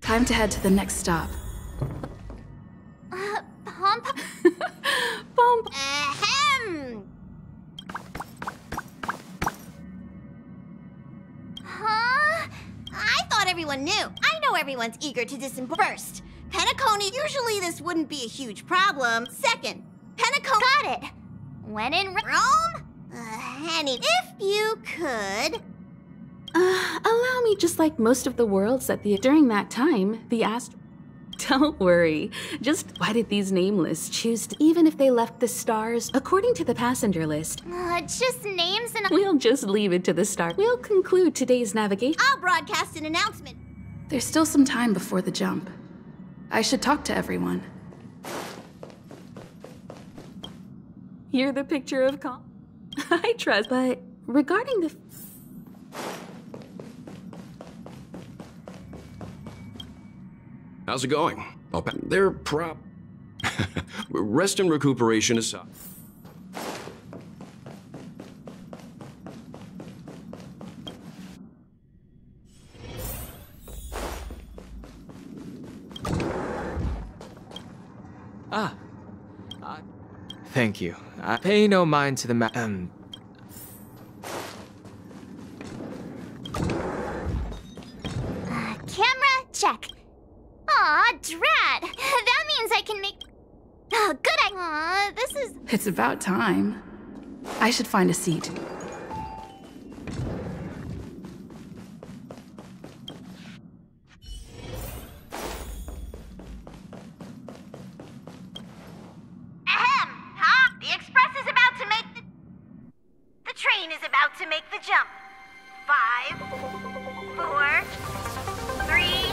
Time to head to the next stop. Pomp? Pomp! Ahem! Huh? I thought everyone knew. I know everyone's eager to disembark first. Penacony, usually this wouldn't be a huge problem. Second, Penacony got it. When in Rome? Henny, if you could... Allow me, just like most of the worlds during that time, Don't worry. Just why did these nameless choose to, even if they left the stars, according to the passenger list? Just names and... We'll just leave it to the stars. We'll conclude today's navigation. I'll broadcast an announcement. There's still some time before the jump. I should talk to everyone. You're the picture of calm. I trust, but regarding the... How's it going? Oh, they're rest and recuperation aside. Thank you. I pay no mind to the Camera check. Aw, drat! That means I can make... Oh, good this is... It's about time. I should find a seat. Ahem! Huh? The express is about to make the train is about to make the jump. 5, 4, 3...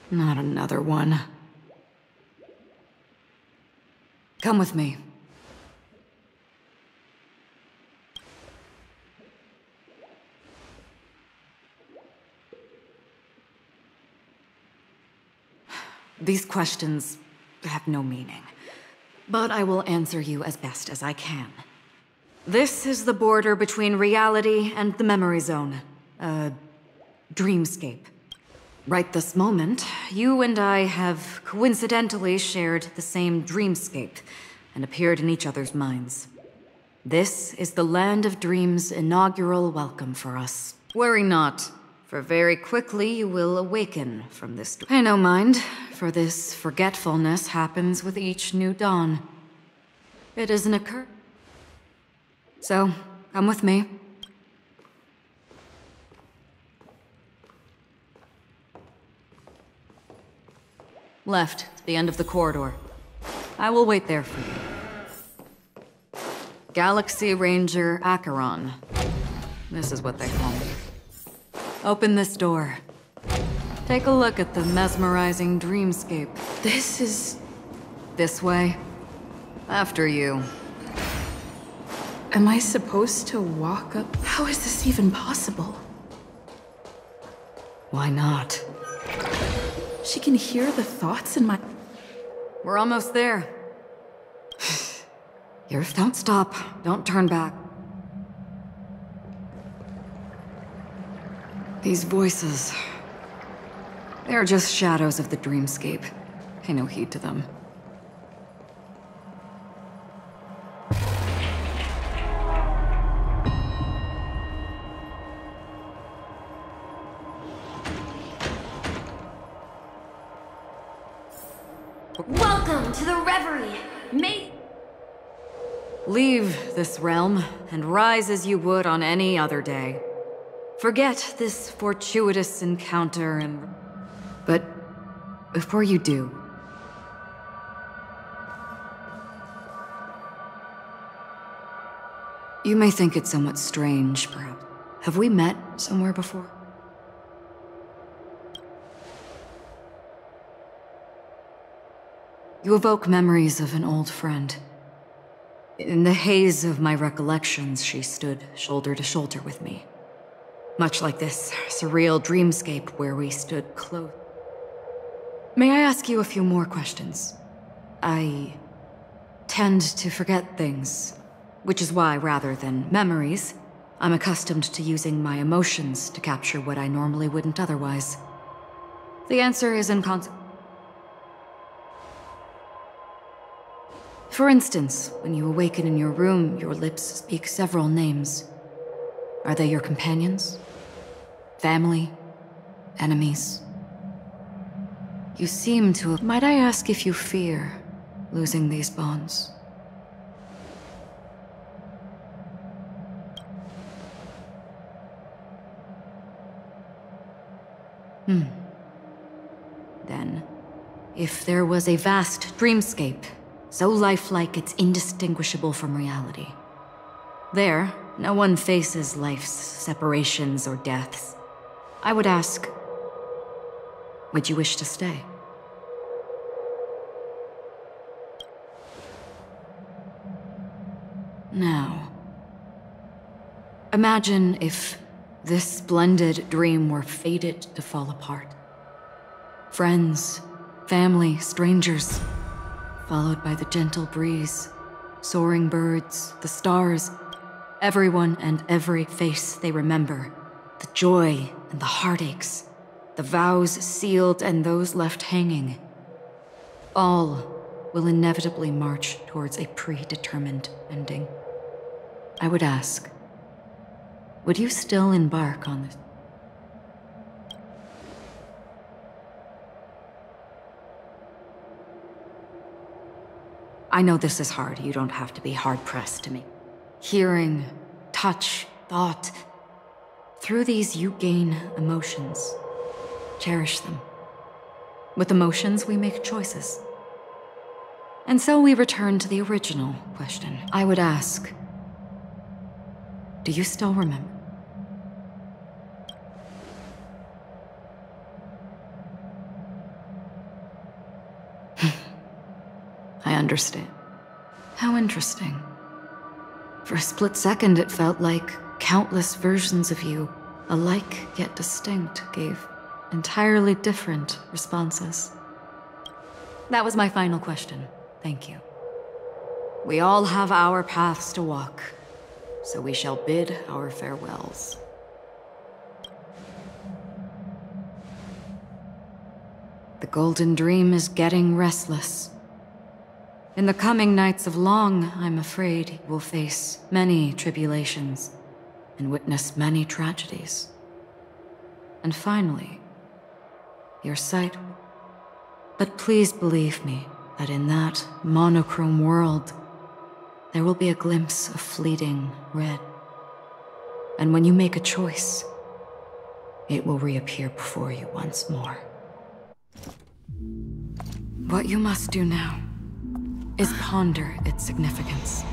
Not another one. Come with me. These questions have no meaning, but I will answer you as best as I can. This is the border between reality and the memory zone, a dreamscape. Right this moment, you and I have coincidentally shared the same dreamscape and appeared in each other's minds. This is the Land of Dreams' inaugural welcome for us. Worry not, for very quickly you will awaken from this. Pay no mind, for this forgetfulness happens with each new dawn. It isn't occur. So, come with me. Left, the end of the corridor. I will wait there for you. Galaxy Ranger Acheron. This is what they call me. Open this door. Take a look at the mesmerizing dreamscape. This is... This way. After you. Am I supposed to walk up? How is this even possible? Why not? She can hear the thoughts in my... We're almost there. Don't stop. Don't turn back. These voices... They're just shadows of the dreamscape. Pay no heed to them. to the reverie. May... Leave this realm, and rise as you would on any other day. Forget this fortuitous encounter and... But before you do... You may think it somewhat strange, perhaps. Have we met somewhere before? You evoke memories of an old friend. In the haze of my recollections, she stood shoulder to shoulder with me. Much like this surreal dreamscape where we stood close. May I ask you a few more questions? I tend to forget things, which is why, rather than memories, I'm accustomed to using my emotions to capture what I normally wouldn't otherwise. The answer is For instance, when you awaken in your room, your lips speak several names. Are they your companions? Family? Enemies? You seem to have... Might I ask if you fear losing these bonds? Then, if there was a vast dreamscape, so lifelike it's indistinguishable from reality. There, no one faces life's separations or deaths. I would ask, would you wish to stay? Now, imagine if this splendid dream were fated to fall apart. Friends, family, strangers, followed by the gentle breeze, soaring birds, the stars, everyone and every face they remember, the joy and the heartaches, the vows sealed and those left hanging. All will inevitably march towards a predetermined ending. I would ask, would you still embark on this? I know this is hard. You don't have to be hard-pressed to me. Hearing, touch, thought. Through these, you gain emotions. Cherish them. With emotions, we make choices. And so we return to the original question. I would ask, do you still remember? I understand. How interesting. For a split second, it felt like countless versions of you, alike yet distinct, gave entirely different responses. That was my final question. Thank you. We all have our paths to walk, so we shall bid our farewells. The Golden Dream is getting restless. In the coming nights of Long, I'm afraid you will face many tribulations and witness many tragedies. And finally, your sight. But please believe me that in that monochrome world, there will be a glimpse of fleeting red. And when you make a choice, it will reappear before you once more. What you must do now is ponder its significance.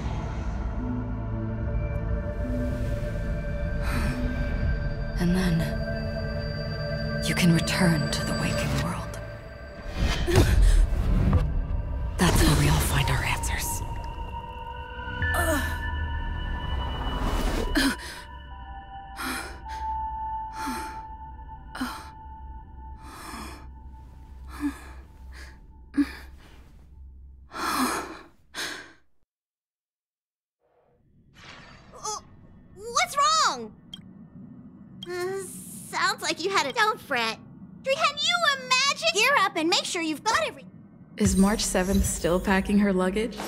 And then, you can return to the waking world. That's where we all find our answers. What's wrong? Sounds like you had a... Don't fret. Can you imagine? Gear up and make sure you've got everything. Is March 7th still packing her luggage?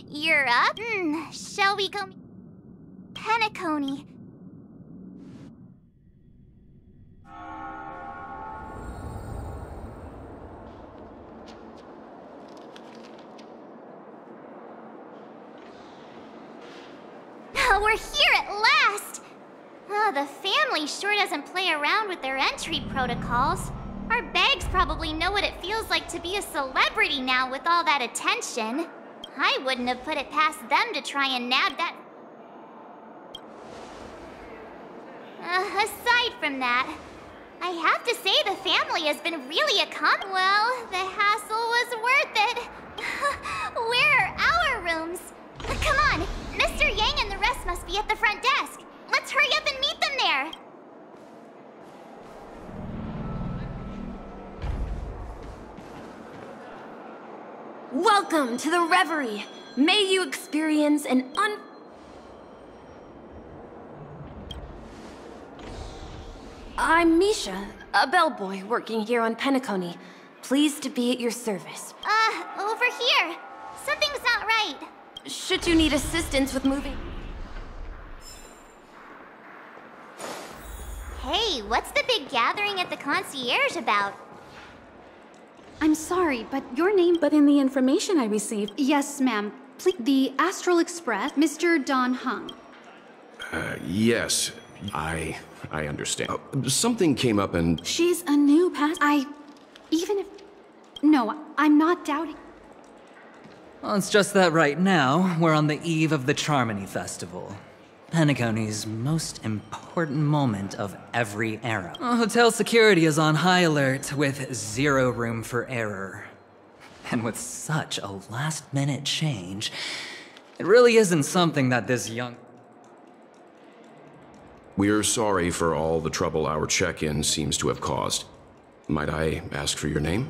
You're up? Shall we go? Penacony. We're here at last! Oh, the family sure doesn't play around with their entry protocols. Our bags probably know what it feels like to be a celebrity now with all that attention. I wouldn't have put it past them to try and nab that. Aside from that, I have to say the family has been really Well, the hassle was worth it. Where are our rooms? Come on, Mr. Yang and the rest must be at the front desk. Let's hurry up and meet them there. Welcome to the Reverie. May you experience an I'm Misha, a bellboy working here on Penacony. Pleased to be at your service. Over here. Something's not right. Should you need assistance with moving... Hey, what's the big gathering at the concierge about? I'm sorry, but your name... But in the information I received... Yes, ma'am. Please, the Astral Express, Mr. Don Hung. Yes. I understand. Something came up and... She's a new Even if... No, I'm not doubting... Well, it's just that right now, we're on the eve of the Charmony Festival. Penacony's most important moment of every era. Hotel security is on high alert with zero room for error. And with such a last-minute change, it really isn't something that this young... We're sorry for all the trouble our check-in seems to have caused. Might I ask for your name?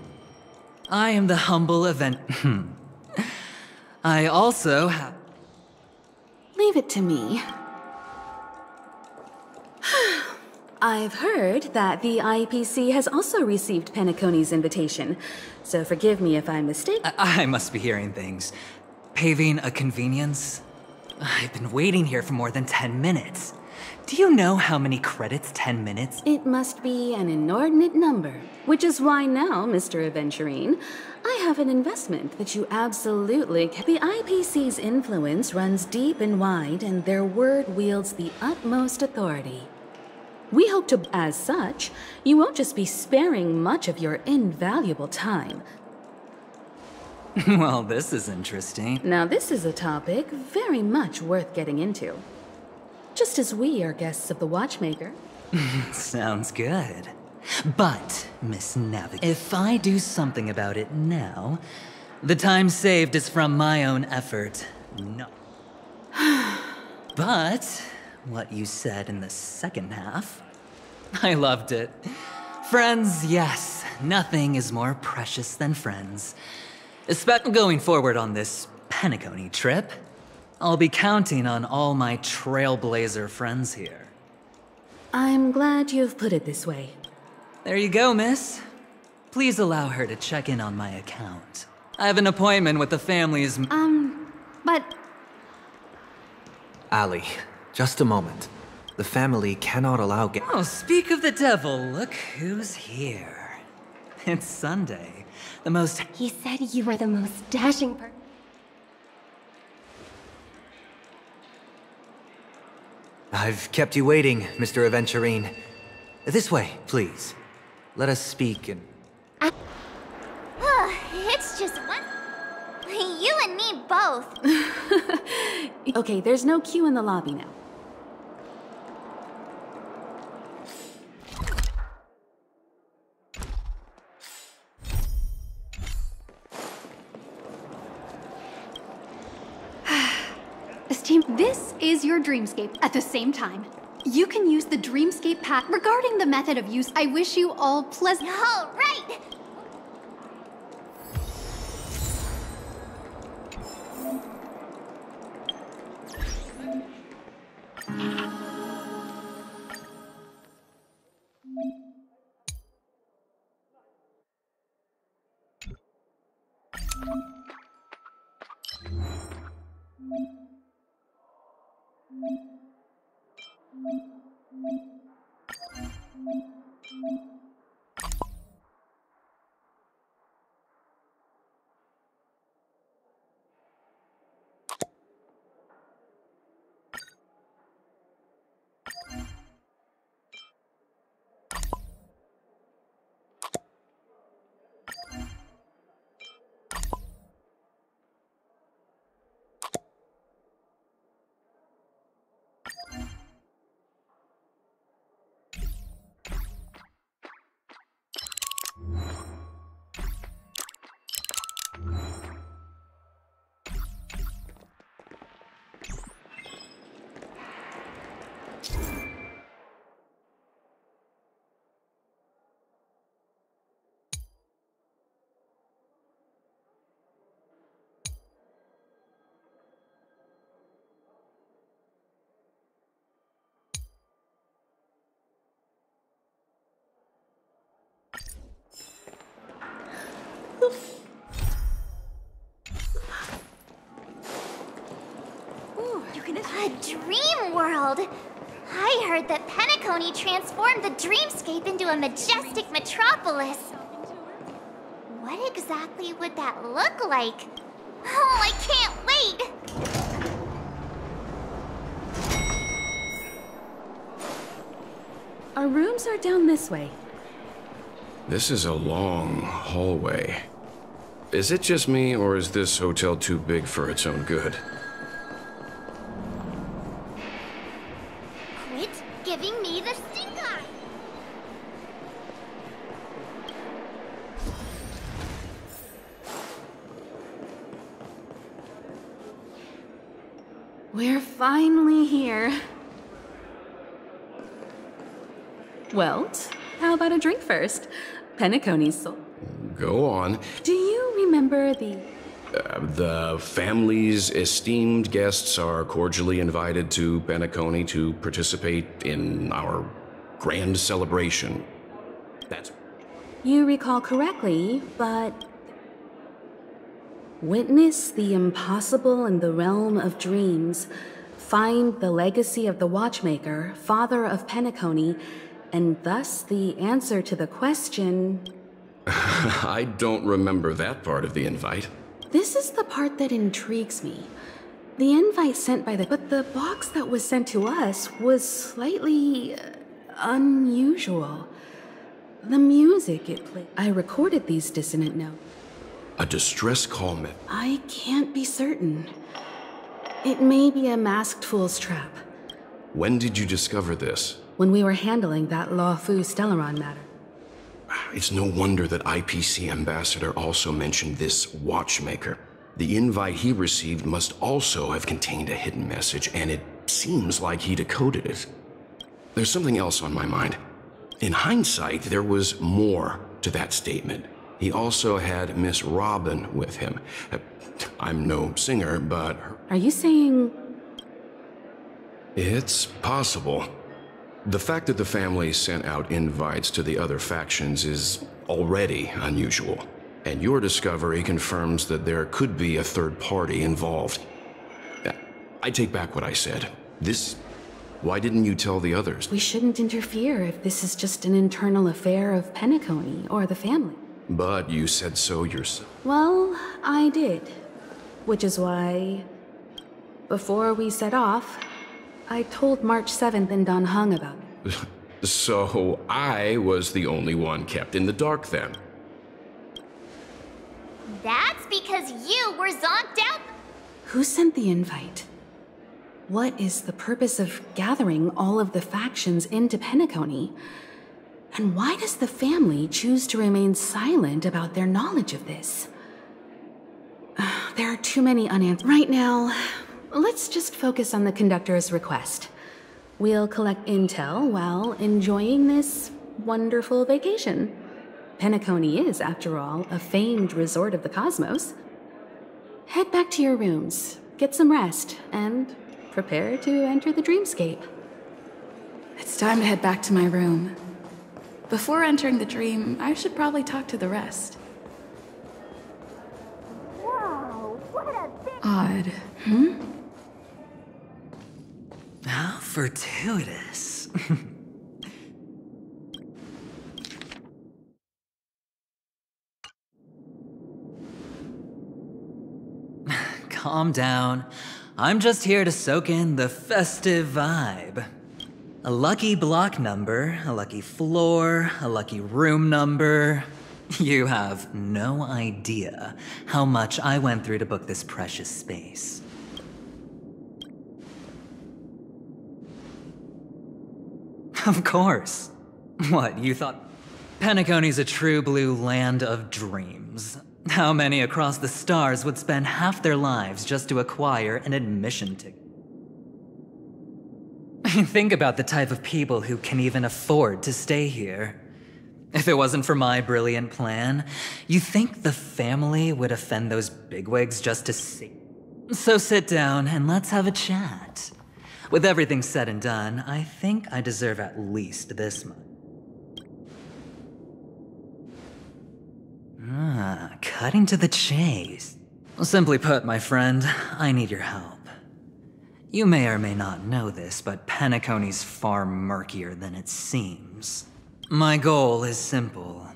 I am the humble event... I also have... Leave it to me. I've heard that the IPC has also received Penacony's invitation, so forgive me if I'm mistaken. I must be hearing things. Paving a convenience? I've been waiting here for more than 10 minutes. Do you know how many credits 10 minutes? It must be an inordinate number, which is why now, Mr. Aventurine, I have an investment that you absolutely can. The IPC's influence runs deep and wide, and their word wields the utmost authority. We hope to, as such, you won't just be sparing much of your invaluable time. Well, this is interesting. Now, this is a topic very much worth getting into. Just as we are guests of the Watchmaker. Sounds good. But, Miss Navigator, if I do something about it now, the time saved is from my own effort. No. But, what you said in the second half, I loved it. Friends, yes, nothing is more precious than friends. Especially going forward on this Penacony trip, I'll be counting on all my trailblazer friends here. I'm glad you've put it this way. There you go, miss. Please allow her to check in on my account. I have an appointment with the family's... but... Ali, just a moment. The family cannot allow... Oh, speak of the devil, look who's here. It's Sunday, the most... He said you were the most dashing person. I've kept you waiting, Mr. Aventurine. This way, please. Let us speak and... It's just one... You and me both. Okay, there's no queue in the lobby now. Esteemed, this is your dreamscape at the same time. You can use the dreamscape pack. Regarding the method of use, I wish you all pleasant... All right! A dream world! I heard that Penacony transformed the dreamscape into a majestic metropolis. What exactly would that look like? Oh, I can't wait! Our rooms are down this way. This is a long hallway. Is it just me, or is this hotel too big for its own good? Quit giving me the stink eye! We're finally here. Well, how about a drink first? Penacony's soul. Go on. Do you remember the... The family's esteemed guests are cordially invited to Penacony to participate in our grand celebration. That's... You recall correctly, but... Witness the impossible in the realm of dreams. Find the legacy of the Watchmaker, father of Penacony, and thus the answer to the question... I don't remember that part of the invite. This is the part that intrigues me. The invite sent by the... But the box that was sent to us was slightly... unusual. The music it played... I recorded these dissonant notes. A distress call meant... I can't be certain. It may be a masked fool's trap. When did you discover this? When we were handling that Law Fu Stellaron matter. It's no wonder that IPC Ambassador also mentioned this Watchmaker. The invite he received must also have contained a hidden message, and it seems like he decoded it. There's something else on my mind. In hindsight, there was more to that statement. He also had Miss Robin with him. I'm no singer, but... Are you saying... It's possible. The fact that the family sent out invites to the other factions is already unusual, and your discovery confirms that there could be a third party involved. I take back what I said. Why didn't you tell the others? We shouldn't interfere if this is just an internal affair of Penacony or the family. But you said so yourself. Well, I did. Which is why, before we set off, I told March 7th and Don Hung about it. So I was the only one kept in the dark then. That's because you were zonked out. Who sent the invite? What is the purpose of gathering all of the factions into Penacony? And why does the family choose to remain silent about their knowledge of this? There are too many unanswered. Right now, let's just focus on the conductor's request. We'll collect intel while enjoying this wonderful vacation. Penacony is, after all, a famed resort of the cosmos. Head back to your rooms, get some rest, and prepare to enter the dreamscape. It's time to head back to my room. Before entering the dream, I should probably talk to the rest. Whoa, what a big... Odd. fortuitous. Calm down. I'm just here to soak in the festive vibe. A lucky block number, a lucky floor, a lucky room number. You have no idea how much I went through to book this precious space. Of course. What, you thought Penacony's a true blue land of dreams? How many across the stars would spend half their lives just to acquire an admission ticket? Think about the type of people who can even afford to stay here. If it wasn't for my brilliant plan, you think the family would offend those bigwigs just to see? So sit down and let's have a chat. With everything said and done, I think I deserve at least this much. Cutting to the chase. Simply put, my friend, I need your help. You may or may not know this, but Penacony's far murkier than it seems. My goal is simple.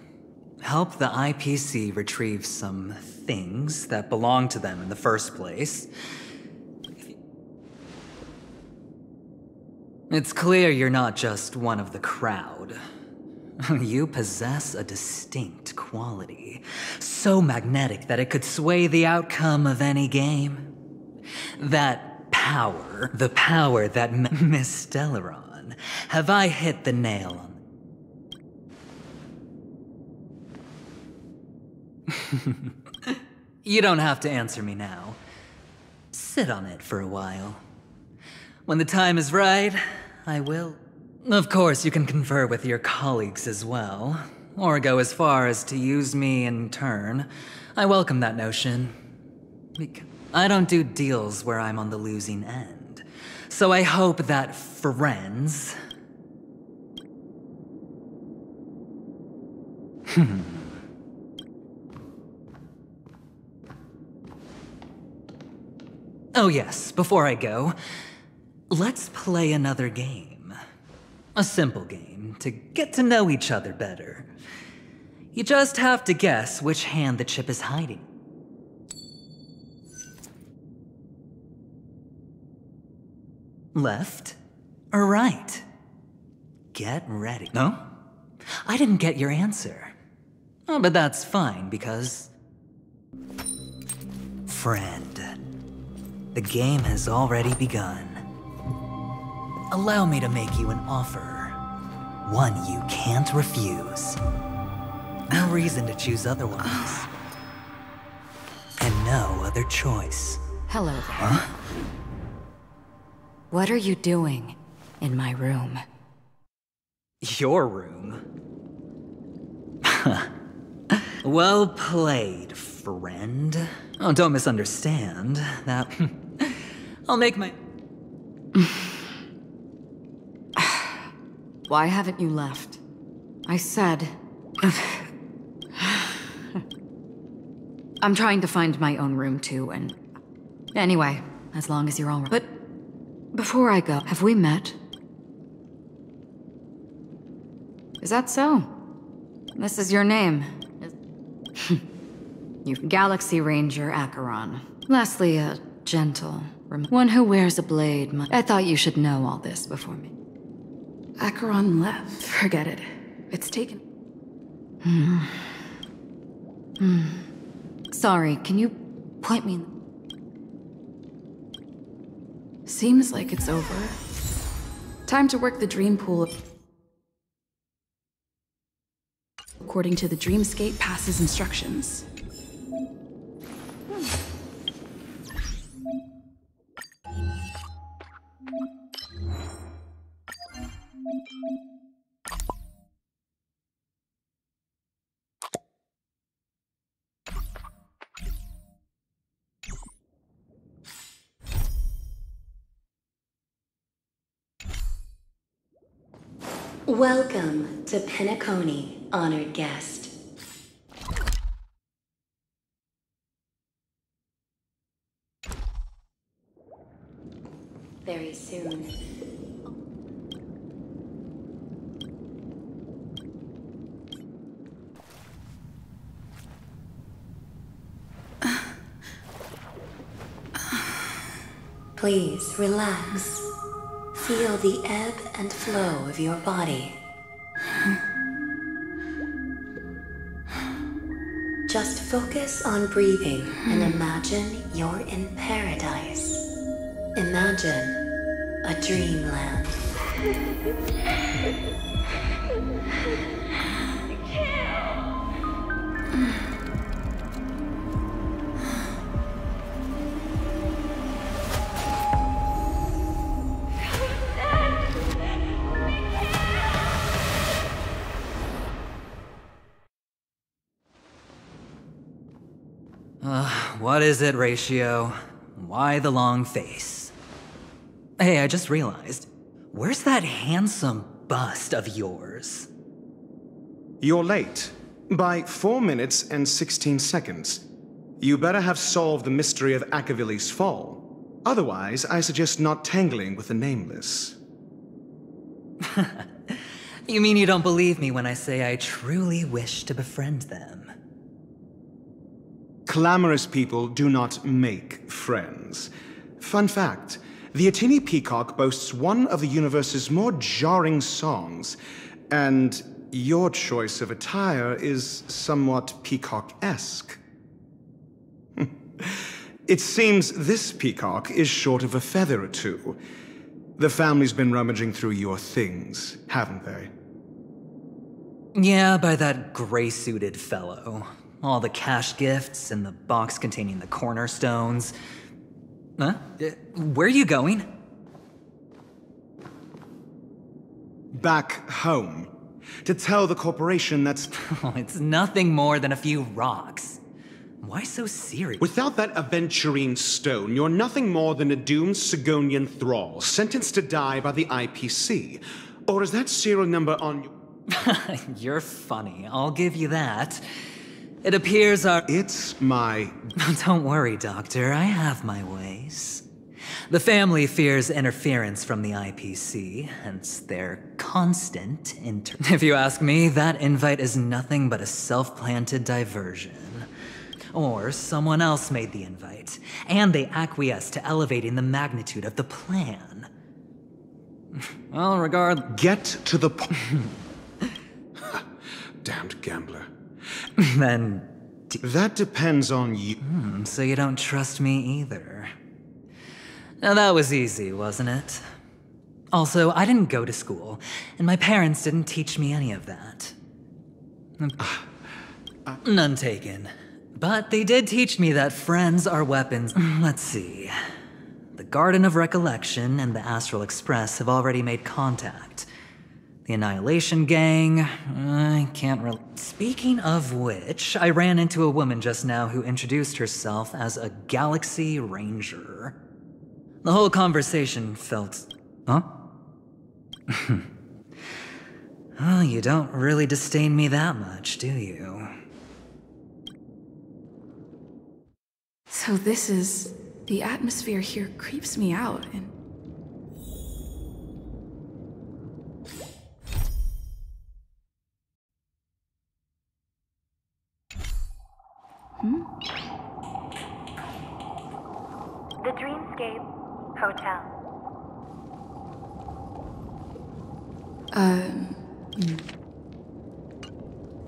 Help the IPC retrieve some things that belong to them in the first place. It's clear you're not just one of the crowd. You possess a distinct quality, so magnetic that it could sway the outcome of any game. That power, the power that Miss Stellaron. Have I hit the nail on? You don't have to answer me now. Sit on it for a while. When the time is right, I will. Of course, you can confer with your colleagues as well, or go as far as to use me in turn. I welcome that notion. I don't do deals where I'm on the losing end. So I hope that friends... Oh yes, before I go, let's play another game. A simple game to get to know each other better. You just have to guess which hand the chip is hiding. Left or right? Get ready. No? I didn't get your answer. Oh, but that's fine because... Friend, the game has already begun. Allow me to make you an offer. One you can't refuse. No reason to choose otherwise. And no other choice. Hello there. Huh? What are you doing in my room? Your room? Well played, friend. Oh, don't misunderstand. That... I'll make my... Why haven't you left? I said... I'm trying to find my own room too, and... Anyway, as long as you're all right. But before I go, have we met? Is that so? This is your name. You Galaxy Ranger Acheron. Lastly, a gentle... one who wears a blade. I thought you should know all this before me. Acheron left. Forget it. It's taken. Sorry, can you point me? Seems like it's over. Time to work the dream pool according to the Dreamscape Pass's instructions. Welcome to Penacony, honored guest. Very soon. Please relax. Feel the ebb and flow of your body. Just focus on breathing and imagine you're in paradise. Imagine a dreamland. What is it, Ratio? Why the long face? Hey, I just realized. Where's that handsome bust of yours? You're late. By 4 minutes and 16 seconds. You better have solved the mystery of Akavili's fall. Otherwise, I suggest not tangling with the Nameless. You mean you don't believe me when I say I truly wish to befriend them? Clamorous people do not make friends. Fun fact, the Atini Peacock boasts one of the universe's more jarring songs, and your choice of attire is somewhat peacock-esque. It seems this peacock is short of a feather or two. The family's been rummaging through your things, haven't they? Yeah, by that gray-suited fellow. All the cash gifts and the box containing the cornerstones. Huh? Where are you going? Back home. To tell the corporation that's... Oh, it's nothing more than a few rocks. Why so serious? Without that aventurine stone, you're nothing more than a doomed Sigonian thrall, sentenced to die by the IPC. Or is that serial number on... You're funny, I'll give you that. It appears our... It's my... Don't worry, Doctor, I have my ways. The family fears interference from the IPC, hence their constant If you ask me, that invite is nothing but a self-planted diversion. Or someone else made the invite, and they acquiesced to elevating the magnitude of the plan. Well, Get to the point. Damned gambler. Then... That depends on you. So you don't trust me either. Now that was easy, wasn't it? Also, I didn't go to school, and my parents didn't teach me any of that. None taken. But they did teach me that friends are weapons. Let's see. The Garden of Recollection and the Astral Express have already made contact. The Annihilation Gang, I can't really... Speaking of which, I ran into a woman just now who introduced herself as a Galaxy Ranger. The whole conversation felt... Huh? Well, you don't really disdain me that much, do you? So this is... The atmosphere here creeps me out, and... The Dreamscape Hotel.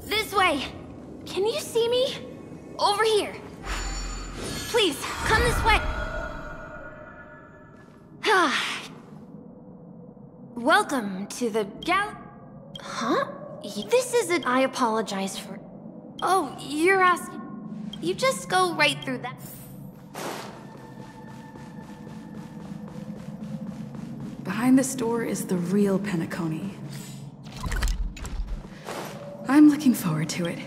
This way! Can you see me? Over here! Please, come this way! Welcome to the Huh? This isn't... I apologize for... Oh, you're asking... You just go right through that... Behind this door is the real Penacony. I'm looking forward to it.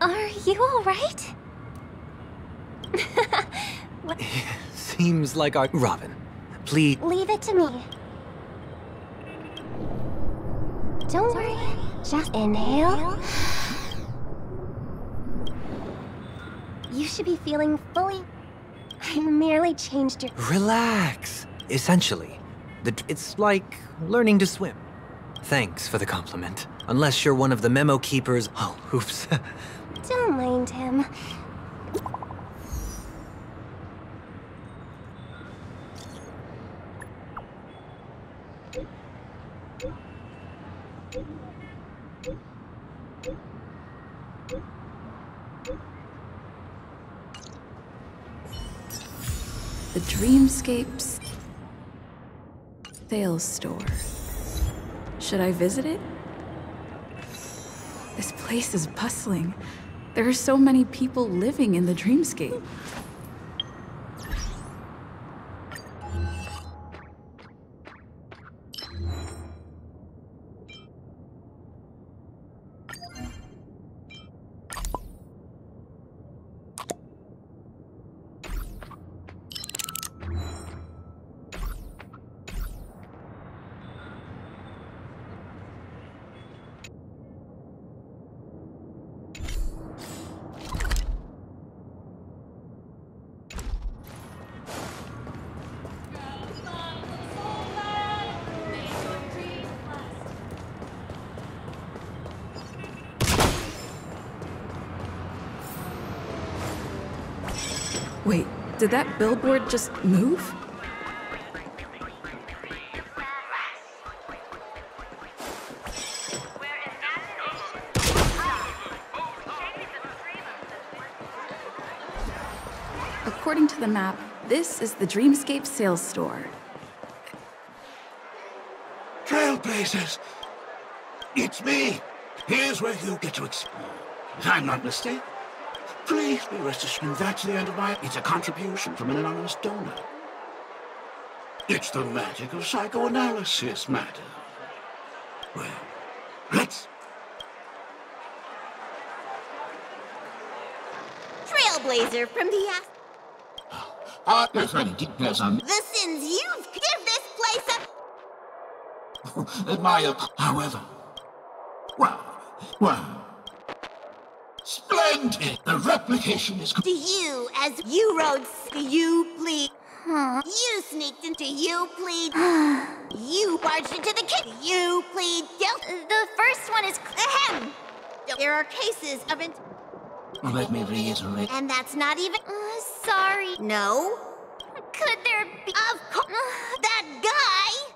Are you alright? Seems like our... Robin, please... Leave it to me. Don't worry. Just inhale. You should be feeling fully... I merely changed your... Relax. Essentially, it's like learning to swim. Thanks for the compliment. Unless you're one of the memo keepers... Oh, oops. Don't mind him. The Dreamscapes sales store. Should I visit it? This place is bustling. There are so many people living in the Dreamscape. Wait, did that billboard just move? According to the map, this is the Dreamscape sales store. Trailblazers! It's me! Here's where you get to explore. If I'm not mistaken, please be rest assured that's the end of my... It's a contribution from an anonymous donor. It's the magic of psychoanalysis, madam. Well, let's... Trailblazer from the there's any details on... The sins you've... Give this place Admire, however. Well... Splendid! The replication is... To you, as you rode... You plead... You sneaked into you plead... You barged into the kitchen... You plead... The first one is... Ahem! There are cases of... Let me reiterate... And that's not even... Sorry. No? Could there be... Of course... That guy...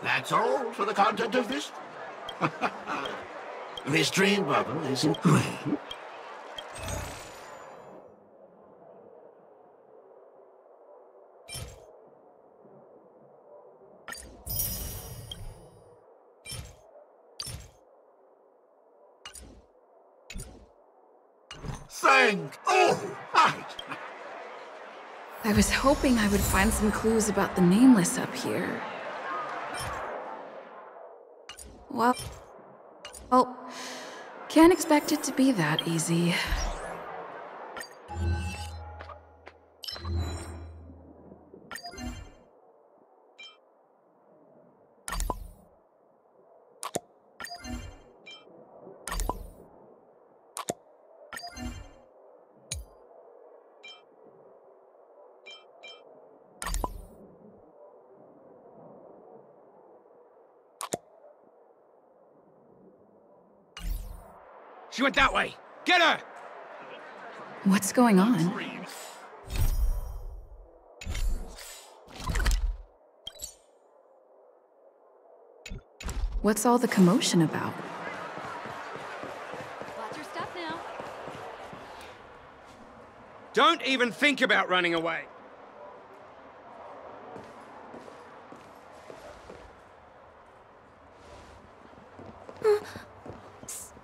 That's all for the content of this? This dream bubble is in... Thank all right. I was hoping I would find some clues about the Nameless up here. Well, can't expect it to be that easy. She went that way! Get her! What's going on? What's all the commotion about? Watch your step now. Don't even think about running away!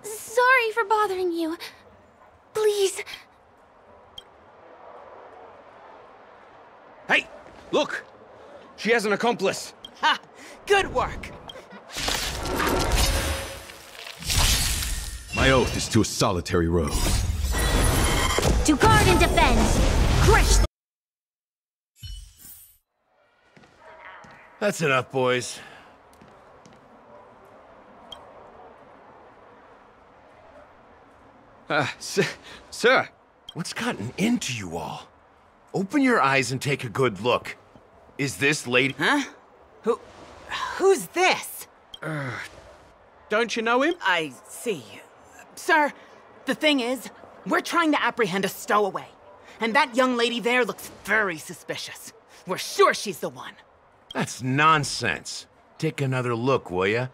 Sorry for bothering you. Please. Hey! Look! She has an accomplice! Ha! Good work! My oath is to a solitary rose. To guard and defend! Crush the— That's enough, boys. Sir. What's gotten into you all? Open your eyes and take a good look. Is this lady— Huh? Who's this? Don't you know him? I see. Sir, the thing is, we're trying to apprehend a stowaway. And that young lady there looks very suspicious. We're sure she's the one. That's nonsense. Take another look, will ya?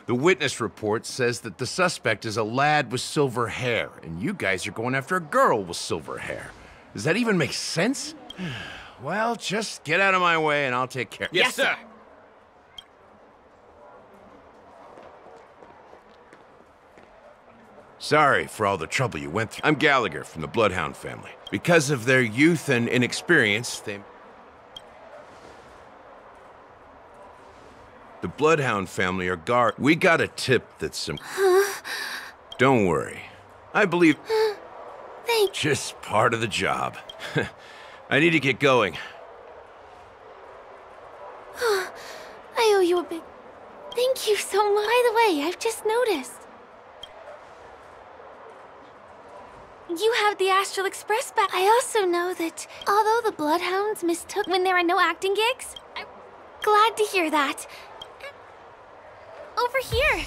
The witness report says that the suspect is a lad with silver hair, and you guys are going after a girl with silver hair. Does that even make sense? Well, just get out of my way and I'll take care. Yes, sir. Sorry for all the trouble you went through. I'm Gallagher from the Bloodhound family. Because of their youth and inexperience, The Bloodhound family are guard. We got a tip that's some— Don't worry. I believe— Thanks. Just part of the job. I need to get going. I owe you a big— Thank you so much. By the way, I've just noticed. You have the Astral Express back. I also know that although the Bloodhounds mistook when there are no acting gigs, I'm glad to hear that. Over here.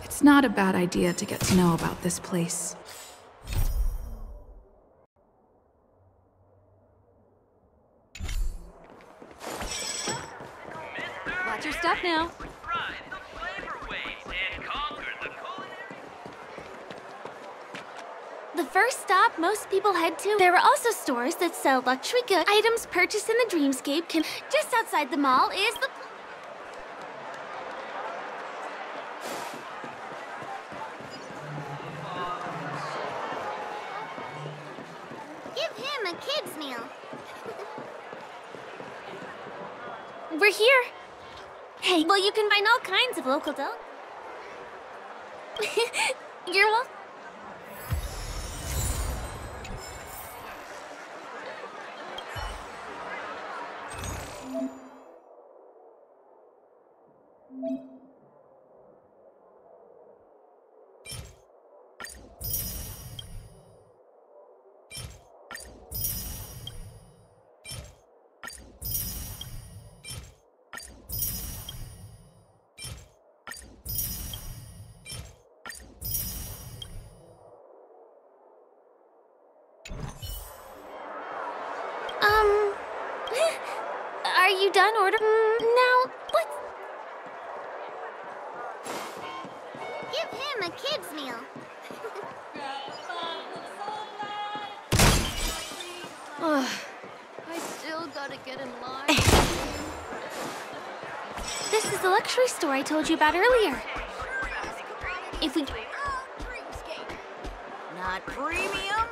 It's not a bad idea to get to know about this place. Watch your step now. The first stop most people head to. There are also stores that sell luxury goods. Items purchased in the Dreamscape can— Just outside the mall is the— Give him a kid's meal. We're here. Hey, well, you can find all kinds of local dough. You're welcome. Are you done ordering? Now, let's— Give him a kid's meal. Ugh, I still gotta get in line. This is the luxury store I told you about earlier. If we— Not premium?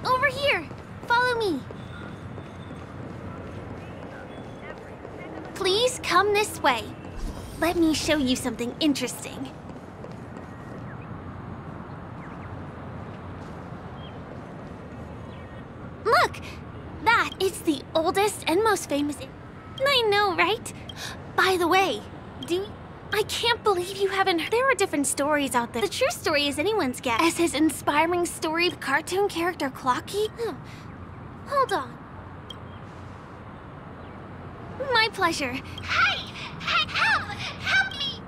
Over here! Follow me! Please come this way. Let me show you something interesting. Look! That is the oldest and most famous— I know, right? By the way, I can't believe you haven't heard— There are different stories out there. The true story is anyone's guess. As his inspiring story of cartoon character Clocky? Hold on. My pleasure. Hey! Hey, help! Help me!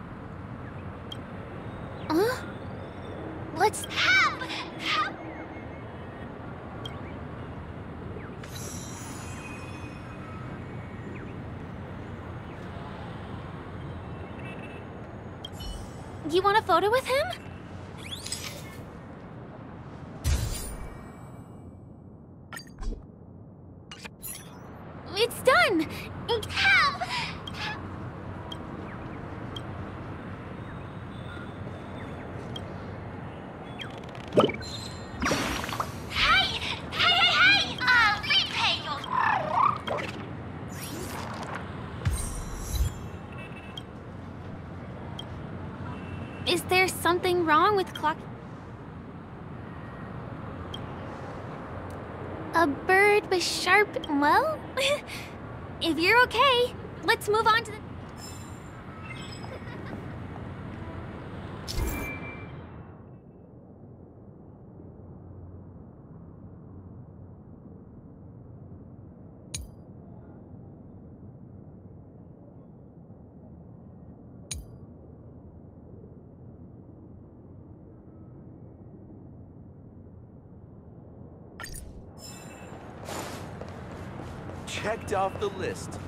Huh? What's— Help! Help! You want a photo with him? It's done! Help! Hey! something wrong with clock? A bird with sharp... Well, if you're okay, let's move on to the... Checked off the list.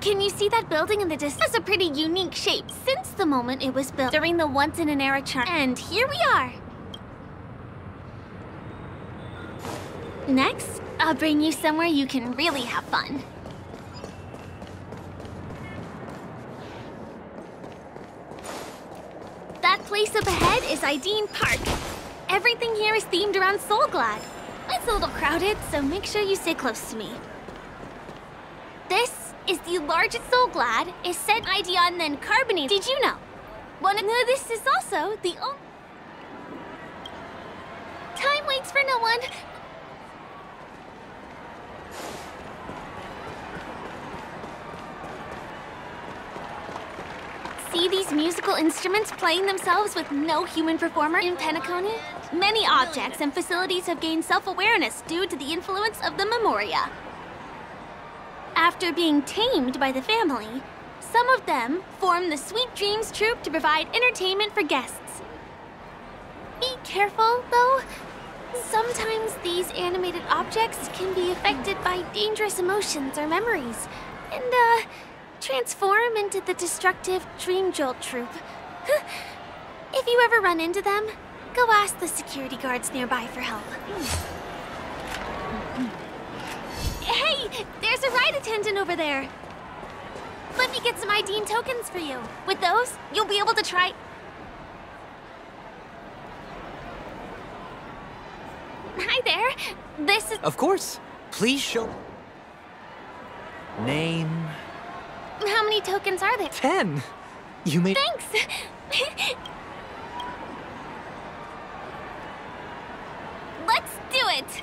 Can you see that building in the distance? It has a pretty unique shape since the moment it was built during the once-in-an-era charm. And here we are. Next, I'll bring you somewhere you can really have fun. That place up ahead is Ideen Park. Everything here is themed around Soulglad. It's a little crowded, so make sure you stay close to me. This is the largest Soulglad is said Ideon then carbonate. Did you know? This is also the only... Time waits for no one. See these musical instruments playing themselves with no human performer in Penacony? Many objects and facilities have gained self-awareness due to the influence of the Memoria. After being tamed by the family, some of them form the Sweet Dreams Troupe to provide entertainment for guests. Be careful, though. Sometimes these animated objects can be affected by dangerous emotions or memories, and, transform into the destructive Dream Jolt Troupe. If you ever run into them, go ask the security guards nearby for help. Hey, there's a ride attendant over there. Let me get some Ideen tokens for you. With those, you'll be able to try... Hi there. This is... Of course. Please show... Name... How many tokens are there? 10. You may... Thanks. Let's do it.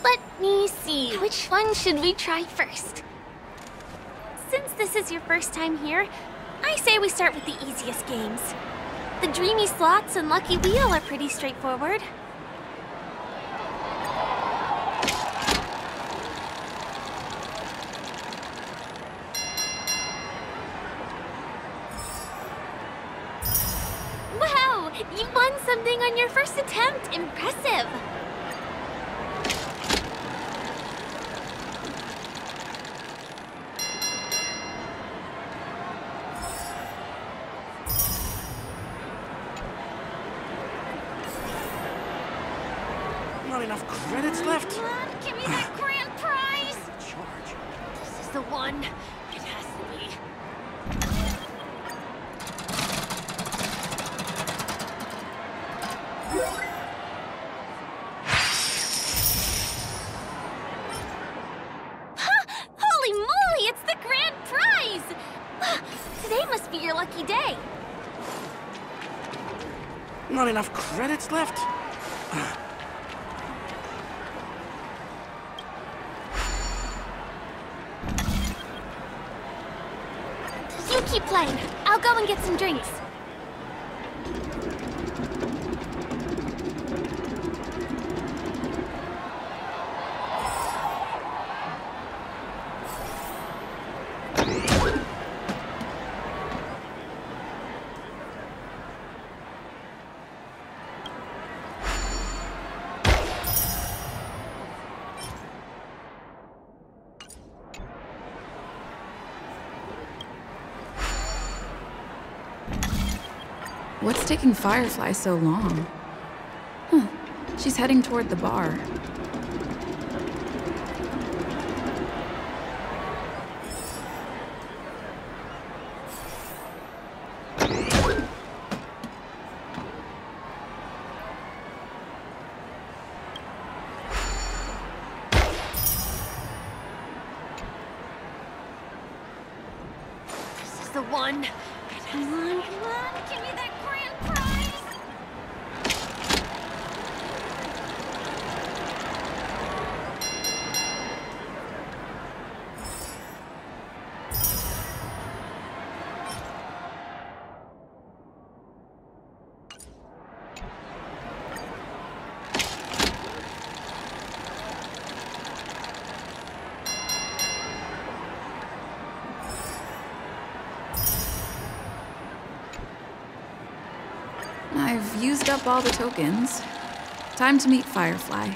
Let me see. Which one should we try first? Since this is your first time here, I say we start with the easiest games. The Dreamy Slots and Lucky Wheel are pretty straightforward. Wow! You won something on your first attempt! Impressive! Not enough credits left. Give me that grand prize! This is the one. It has to be. Holy moly! It's the grand prize! Today must be your lucky day. Not enough credits left. You keep playing. I'll go and get some drinks. What's taking Firefly so long? Huh. She's heading toward the bar. This is the one. Come on, give me that grand prize. I've used up all the tokens. Time to meet Firefly.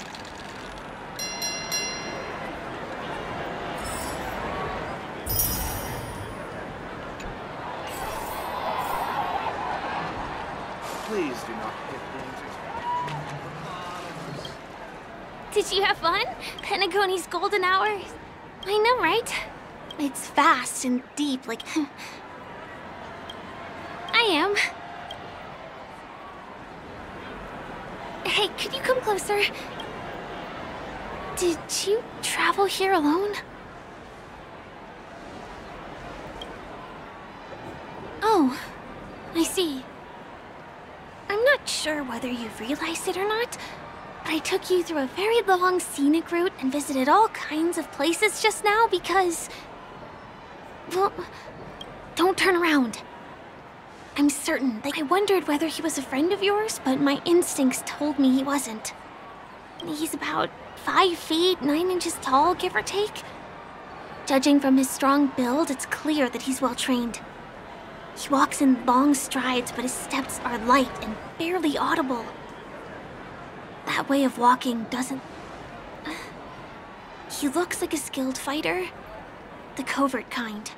Please do not hit Did you have fun? Penacony's golden hours? I know, right? It's fast and deep, like... I am. Hey, could you come closer? Did you travel here alone? Oh, I see. I'm not sure whether you've realized it or not, but I took you through a very long scenic route and visited all kinds of places just now because... Well, don't turn around. I'm certain that I wondered whether he was a friend of yours, but my instincts told me he wasn't. He's about 5 feet, 9 inches tall, give or take. Judging from his strong build, it's clear that he's well trained. He walks in long strides, but his steps are light and barely audible. That way of walking doesn't... He looks like a skilled fighter, the covert kind.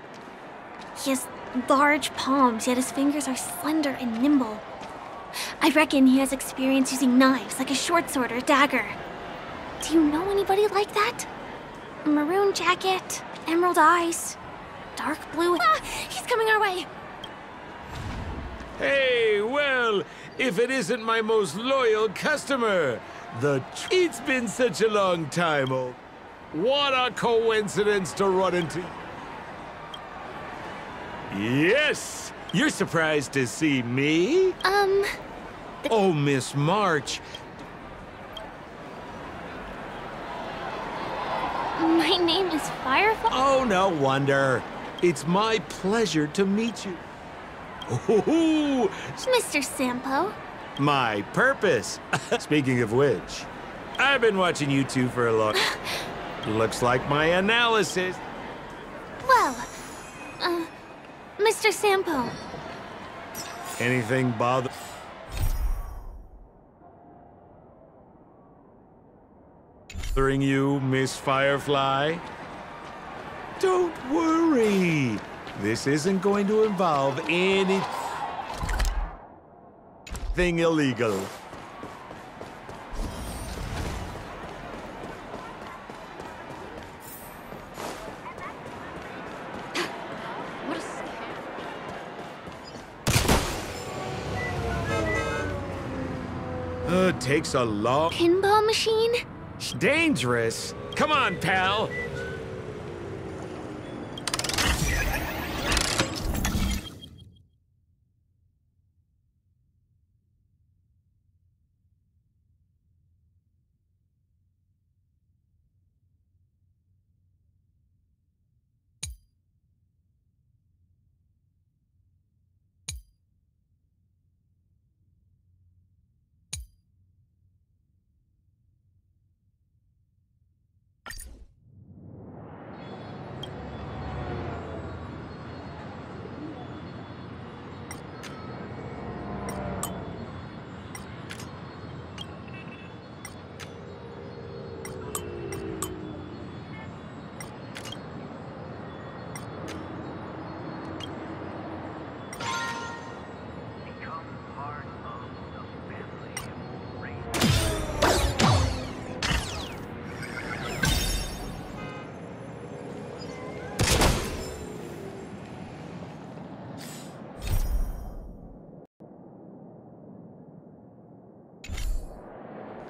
He has large palms, yet his fingers are slender and nimble. I reckon he has experience using knives, like a short sword or a dagger. Do you know anybody like that? A maroon jacket, emerald eyes, dark blue... Ah! He's coming our way! Hey, well, if it isn't my most loyal customer, it's been such a long time, oh. What a coincidence to run into... Yes! You're surprised to see me? Oh, Miss March. My name is Firefly? Oh, no wonder. It's my pleasure to meet you. Ooh, Mr. Sampo. my purpose. Speaking of which, I've been watching you two for a long... Looks like my analysis. Well, Mr. Sampo. Anything bothering you, Miss Firefly? Don't worry. This isn't going to involve anything illegal. Takes a long... Pinball machine? Dangerous. Come on, pal.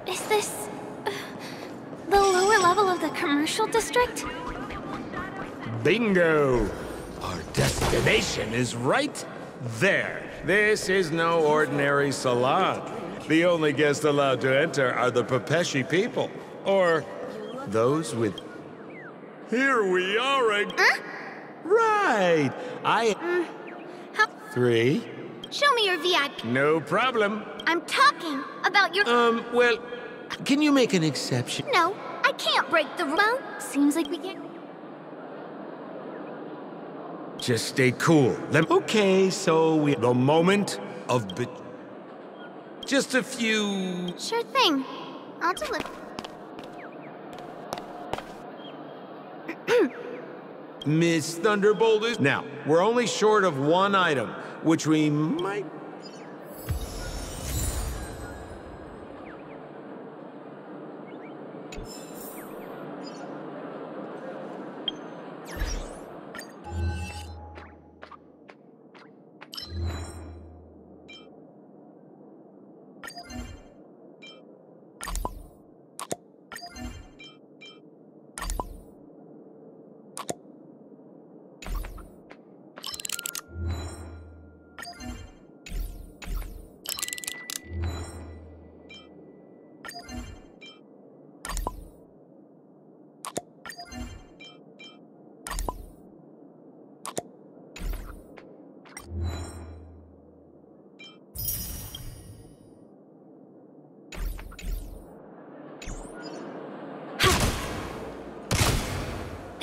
Is this... the lower level of the commercial district? Bingo! Our destination is right there. This is no ordinary salon. The only guests allowed to enter are the Pepeshi people. Or those with... Here we are again. Right. How... 3. Show me your VIP. No problem. I'm talking about your... Well, can you make an exception? No, I can't break the rule. Well, seems like we get... Just stay cool. Okay, so the moment of just a few... Sure thing. I'll deliver. Miss Thunderbolt is... Now, we're only short of one item, which we might...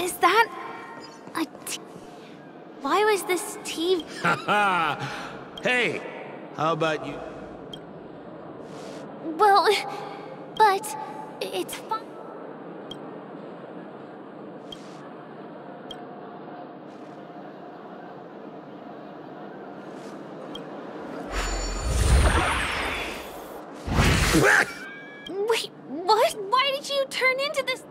Is that a Why was this TV? Hey, how about you? Well, but it's fun. Wait, what? Why did you turn into this?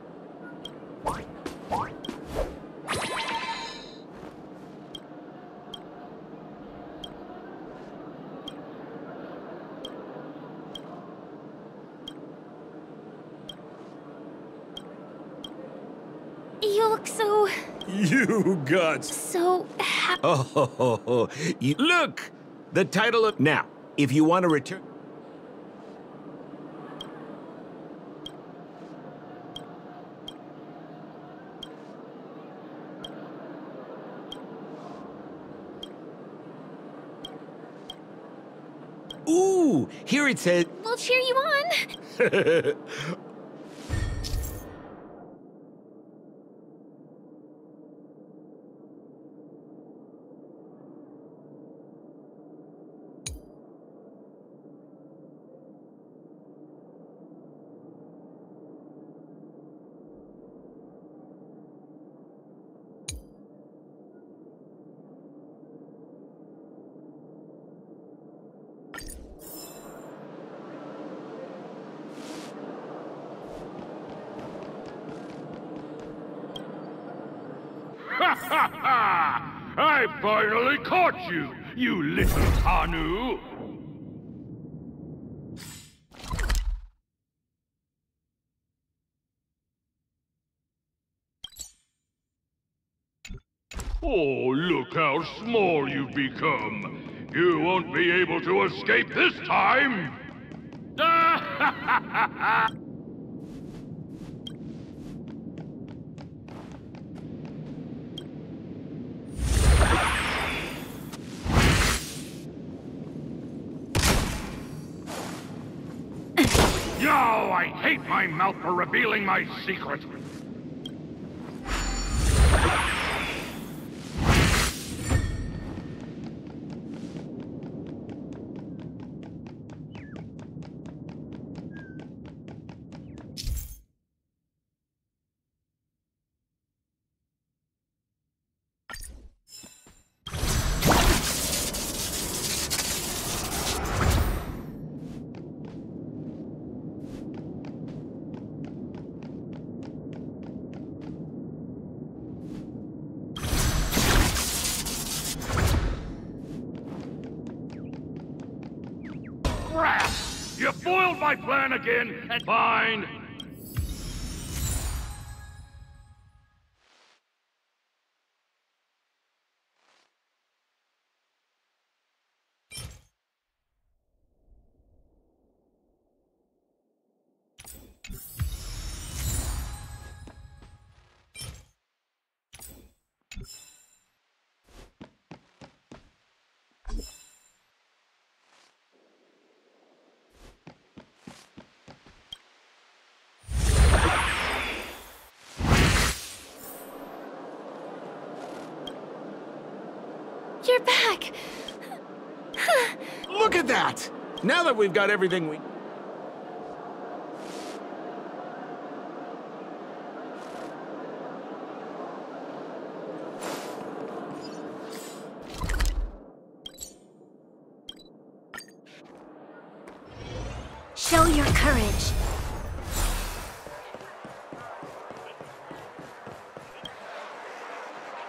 You look so... You got... so happy. Oh, look! The title of... Now, if you want to return... Ooh, here it says... We'll cheer you on. I finally caught you, you little Kanu! Oh, look how small you've become. You won't be able to escape this time! Yo, I hate my mouth for revealing my secret. Crap! You foiled my plan again, and fine. Look at that! Now that we've got everything we... Show your courage.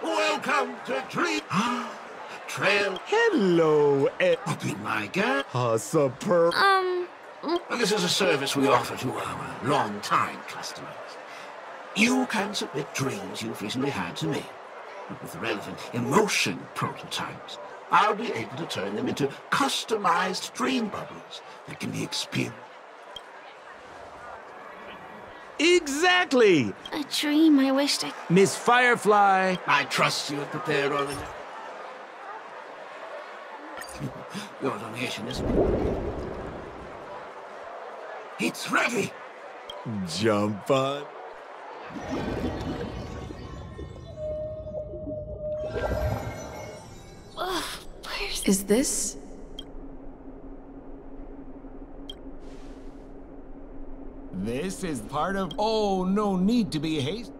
Welcome to Dream Trail. Hello, Be my guest. superb. This is a service we offer to our long-time customers. You can submit dreams you've recently had to me. With the relevant emotion prototypes, I'll be able to turn them into customized dream bubbles that can be experienced. Exactly! A dream I wished I... Miss Firefly. I trust you have prepared all the... Your donation is... It's ready! Jump on. Ugh, where's... Is this? This is part of... Oh, no need to be hasty.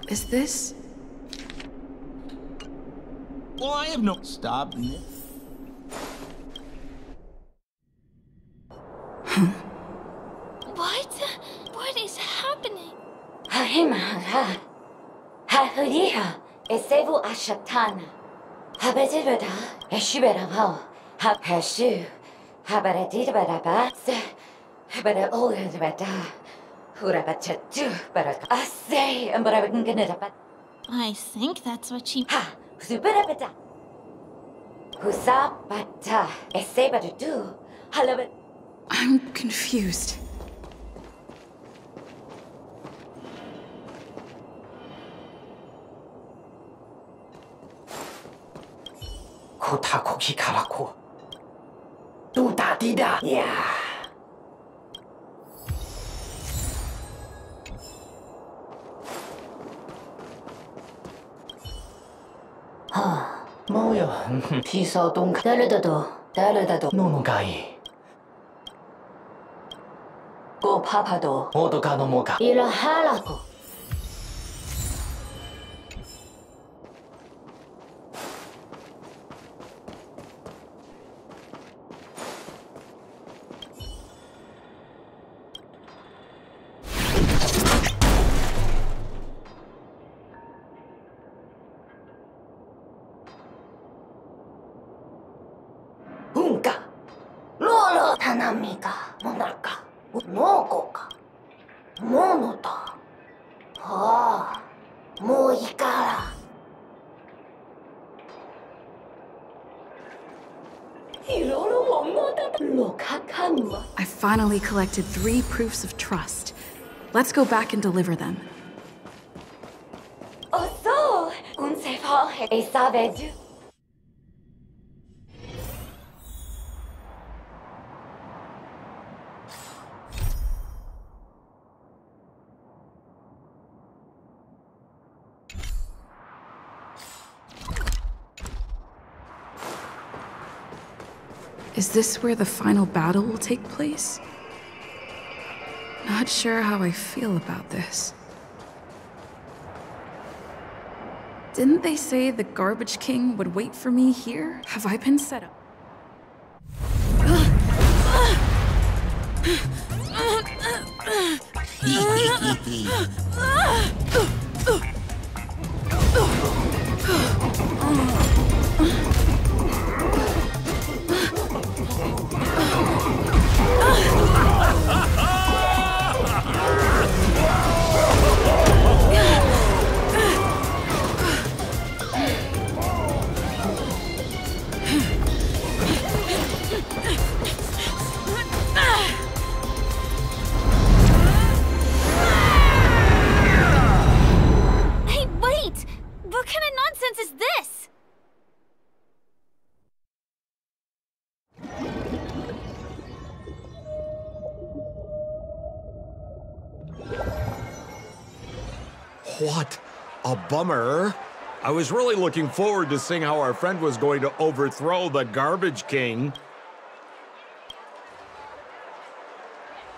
Is this? Well, I have no... Stop. What is happening? Hahimara. Hahuriha. Esevu ashatana. Habetibeda. Eshiberavo. Habeshu. Habaradibarabatse. Habara olibeda. Hurabachatu. Barak. Ase. And Barabanganaba. I think that's what she... Ha. Superabeta. Husabata. Esebadu. Halabet. I'm confused. Kotakoki karako. Dudadida. Yeah. 뭐요? 피서동 다르다도 노노가이. 꼬파파도 모두가 넘어가. 일하라고. 뭐랄까? 뭐고까? 뭐노다? 뭐 이까라? I finally collected 3 proofs of trust. Let's go back and deliver them. 어서 운세파 에사베드. Is this where the final battle will take place? Not sure how I feel about this. Didn't they say the Garbage King would wait for me here? Have I been set up? Hey, wait! What kind of nonsense is this? What a bummer. I was really looking forward to seeing how our friend was going to overthrow the Garbage King.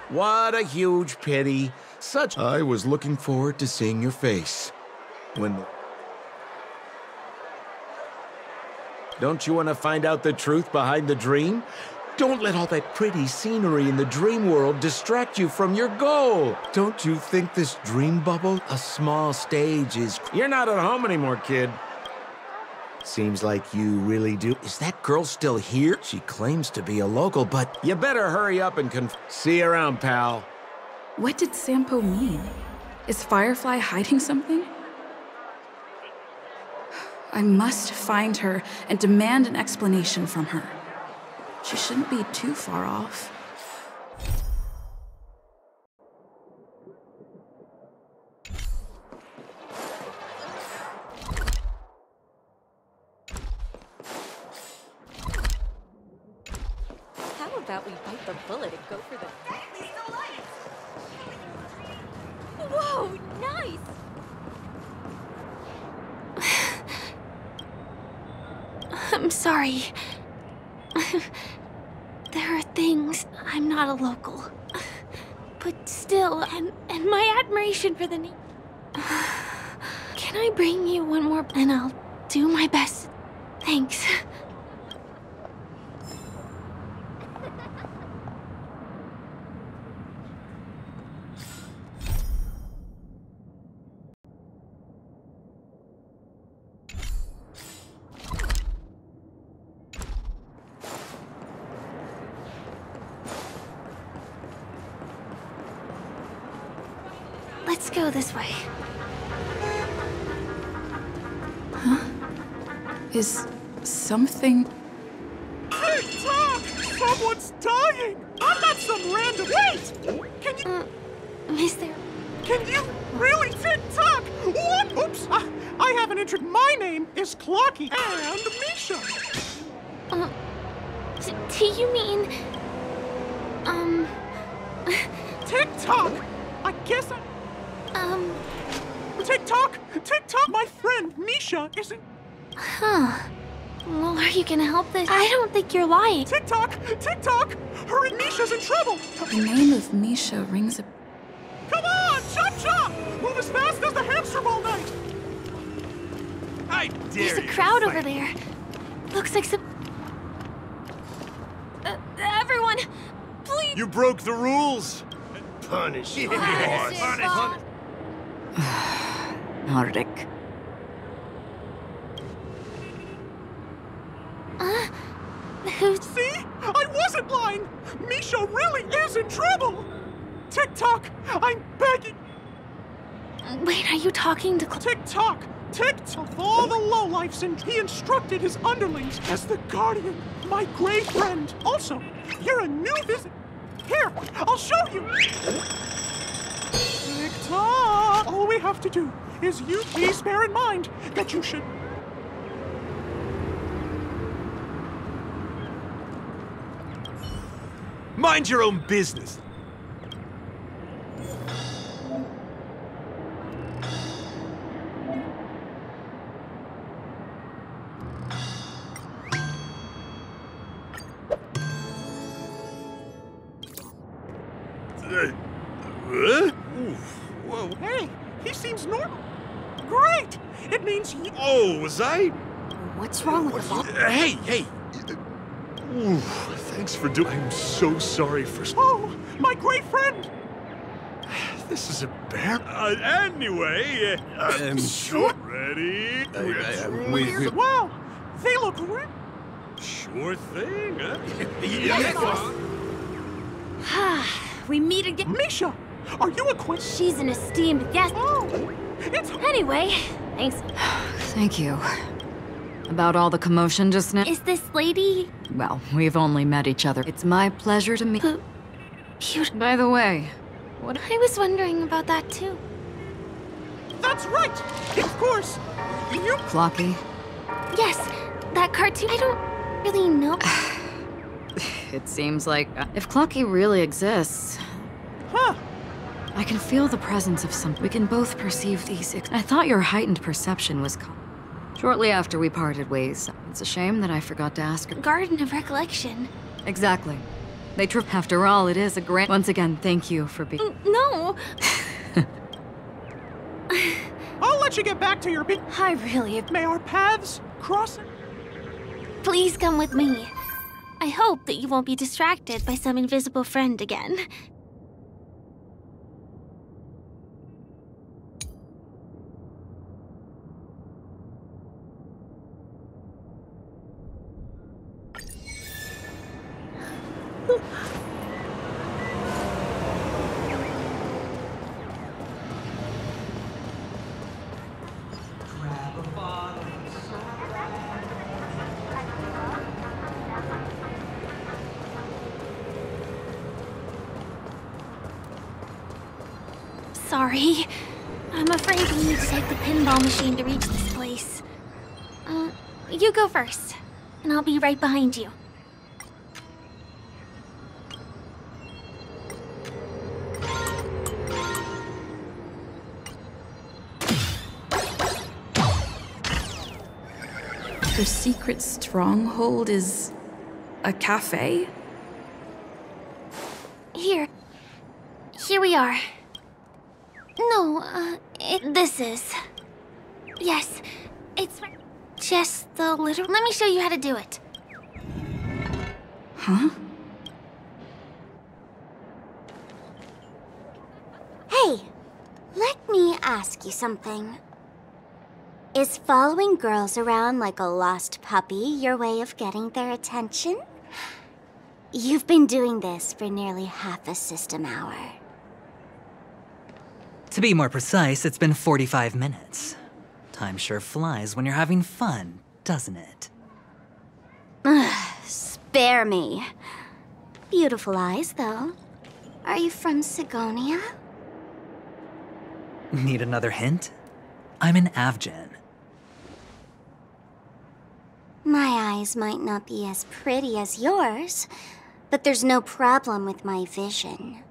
What a huge pity. I was looking forward to seeing your face. Don't you want to find out the truth behind the dream? Don't let all that pretty scenery in the dream world distract you from your goal. Don't you think this dream bubble, a small stage, is... You're not at home anymore, kid. Seems like you really do. Is that girl still here? She claims to be a local, but you better hurry up and see you around, pal. What did Sampo mean? Is Firefly hiding something? I must find her and demand an explanation from her. She shouldn't be too far off. How about we bite the bullet and go for the... Whoa, nice! I'm sorry. There are things. I'm not a local. But still, and my admiration for the name. Can I bring you one more and I'll do my best. Thanks. Let's go this way. Huh? Is something... Hey, Tom! Someone's dying! I'm not some random... Wait! Can you... Mister... Can you really tick-tock? What? Oops! I have an intro... My name is Clocky and Misha! Do you mean... Tick-tock! I guess I... Tick-tock! Tick-tock! My friend, Misha, isn't... Huh. Well, are you gonna help this? I don't think you're lying. Tick-tock! Tick-tock! Hurry, Misha's in trouble! The name of Misha rings a... Come on! Chop-chop! Move as fast as the hamster ball night! I dare There's a crowd over there. Looks like some... everyone, please! You broke the rules! Punish you. Nordic. Who's... See? I wasn't lying! Misha really is in trouble! Tick-tock! I'm begging... Wait, are you talking to... Tick-tock! Tick-tock! Of all the lowlifes, and he instructed his underlings as the guardian, my gray friend. Also, you're a new visit. Here, I'll show you! Tick-tock! All we have to do is you please bear in mind that you should... Mind your own business. Whoa. Hey, he seems normal. Great! It means you... Oh, was I? What's wrong with you? Hey! Ooh, thanks for doing... I'm so sorry for... Oh, my great friend! This is embarrassing. Anyway, sure. Ready? Wow, they look real. Sure thing, huh? We meet again. Misha, are you acquainted? She's an esteemed guest. Oh, it's... Anyway, thanks. Thank you. About all the commotion just now? Is this lady... Well, we've only met each other. It's my pleasure to meet... By the way, what... I was wondering about that too. That's right! Of course! You... Flocky? Yes, that cartoon. I don't really know. It seems like... if Clocky really exists... Huh. I can feel the presence of something. We can both perceive these. I thought your heightened perception was shortly after we parted ways. It's a shame that I forgot to ask her. Garden of Recollection. Exactly. They trip. After all, it is a grand. Once again, thank you for being. No! I'll let you get back to your I really. May our paths cross? Please come with me. I hope that you won't be distracted by some invisible friend again. Sorry. I'm afraid we need to take the pinball machine to reach this place. You go first, and I'll be right behind you. Her secret stronghold is a cafe? Here we are. No, this is... Yes, it's just the little... Let me show you how to do it. Huh? Hey, let me ask you something. Is following girls around like a lost puppy your way of getting their attention? You've been doing this for nearly half a system hour. To be more precise, it's been 45 minutes. Time sure flies when you're having fun, doesn't it? Spare me. Beautiful eyes, though. Are you from Sigonia? Need another hint? I'm an Avgen. My eyes might not be as pretty as yours, but there's no problem with my vision.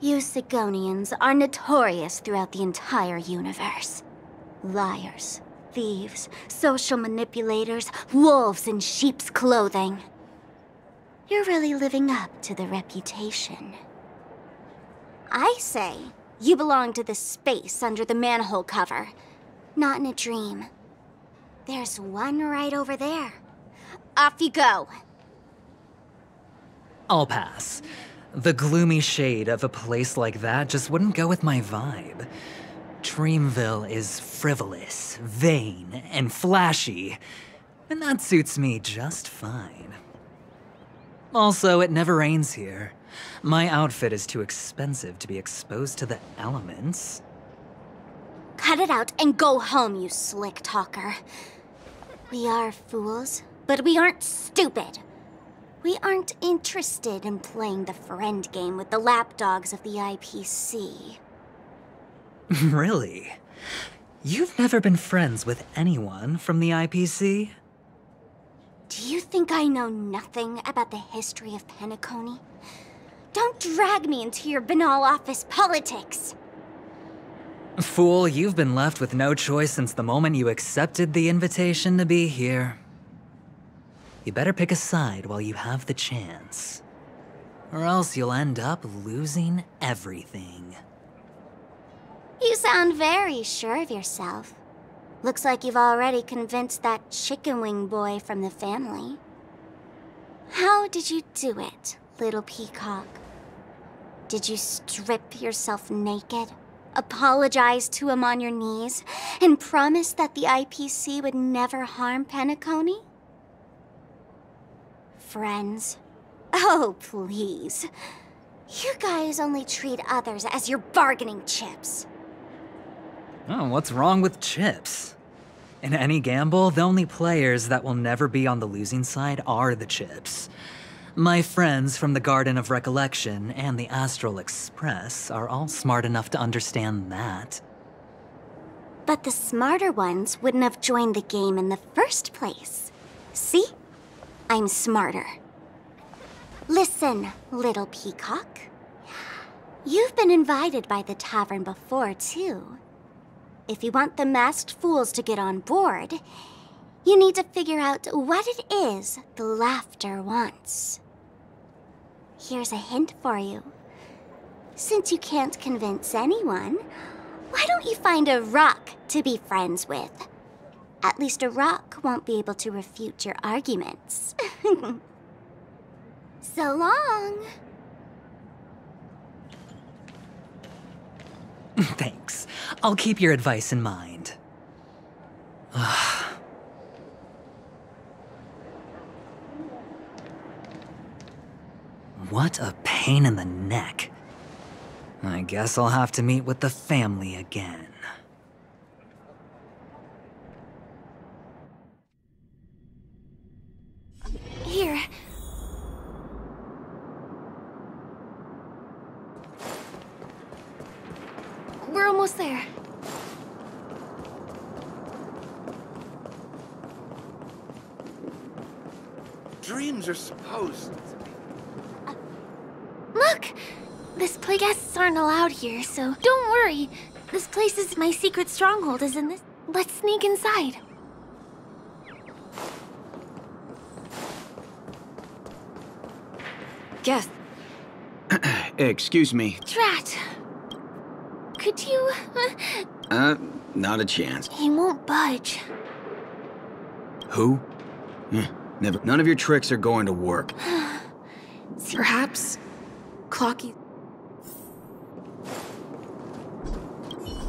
You Sigonians are notorious throughout the entire universe. Liars, thieves, social manipulators, wolves in sheep's clothing. You're really living up to the reputation. I say, you belong to the space under the manhole cover, not in a dream. There's one right over there. Off you go. I'll pass. The gloomy shade of a place like that just wouldn't go with my vibe. Dreamville is frivolous, vain, and flashy, and that suits me just fine. Also, it never rains here. My outfit is too expensive to be exposed to the elements. Cut it out and go home, you slick talker. We are fools, but we aren't stupid. We aren't interested in playing the friend game with the lapdogs of the IPC. Really? You've never been friends with anyone from the IPC? Do you think I know nothing about the history of Penacony? Don't drag me into your banal office politics! Fool, you've been left with no choice since the moment you accepted the invitation to be here. You better pick a side while you have the chance. Or else you'll end up losing everything. You sound very sure of yourself. Looks like you've already convinced that chicken wing boy from the family. How did you do it, little peacock? Did you strip yourself naked, apologize to him on your knees, and promise that the IPC would never harm Penacony? Friends? Oh, please. You guys only treat others as your bargaining chips. Oh, what's wrong with chips? In any gamble, the only players that will never be on the losing side are the chips. My friends from the Garden of Recollection and the Astral Express are all smart enough to understand that. But the smarter ones wouldn't have joined the game in the first place. See? I'm smarter. Listen, little peacock. You've been invited by the tavern before, too. If you want the masked fools to get on board, you need to figure out what it is the laughter wants. Here's a hint for you. Since you can't convince anyone, why don't you find a rock to be friends with? At least a rock won't be able to refute your arguments. So long. Thanks. I'll keep your advice in mind. What a pain in the neck. I guess I'll have to meet with the family again. Here. We're almost there. Dreams are supposed. Look! This play guests aren't allowed here, so don't worry. This place is my secret stronghold, isn't it? Let's sneak inside. Guess. Excuse me. Drat. Could you... Not a chance. He won't budge. Who? Never. None of your tricks are going to work. Perhaps Clocky.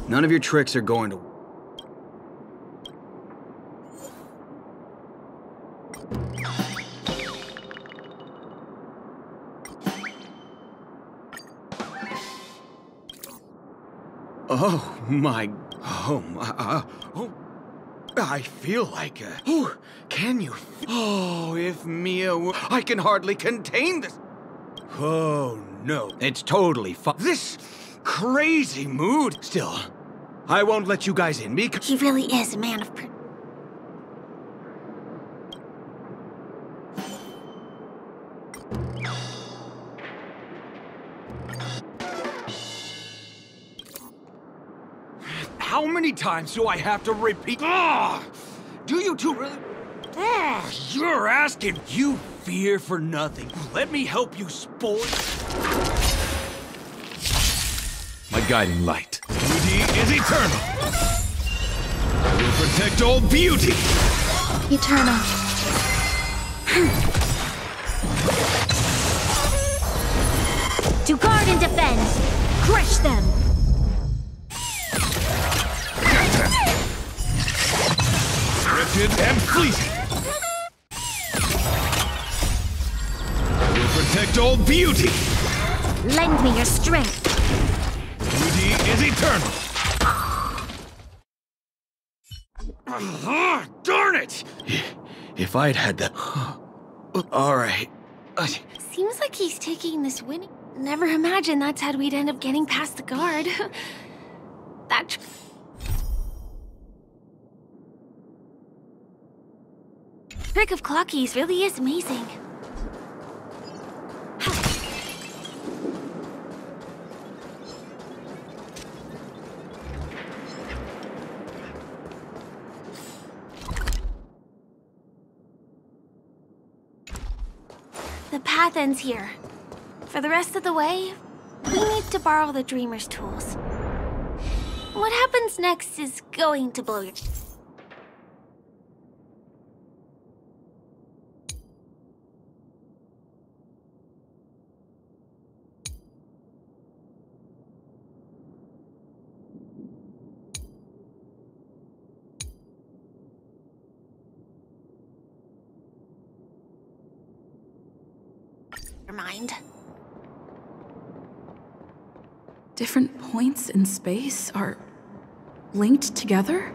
None of your tricks are going to. Oh my. Oh my. Oh. I feel like a. Oh, can you? Oh, if Mia were. I can hardly contain this. Oh no. It's totally fine. This crazy mood. Still, I won't let you guys in because. He really is a man of. How many times do I have to repeat? Do you two really? You're asking. You fear for nothing. Let me help you spoil. My guiding light. Beauty is eternal. I will protect all beauty. Eternal. To guard and defend. Crush them. Wretched and fleeting. I will protect all beauty. Lend me your strength. Beauty is eternal. Darn it! If I'd had the. All right. Seems like he's taking this winning. Never imagined that's how we'd end up getting past the guard. That. Trick of Clocky's really is amazing. The path ends here. For the rest of the way, we need to borrow the Dreamer's tools. What happens next is going to blow your... mind. Different points in space are linked together?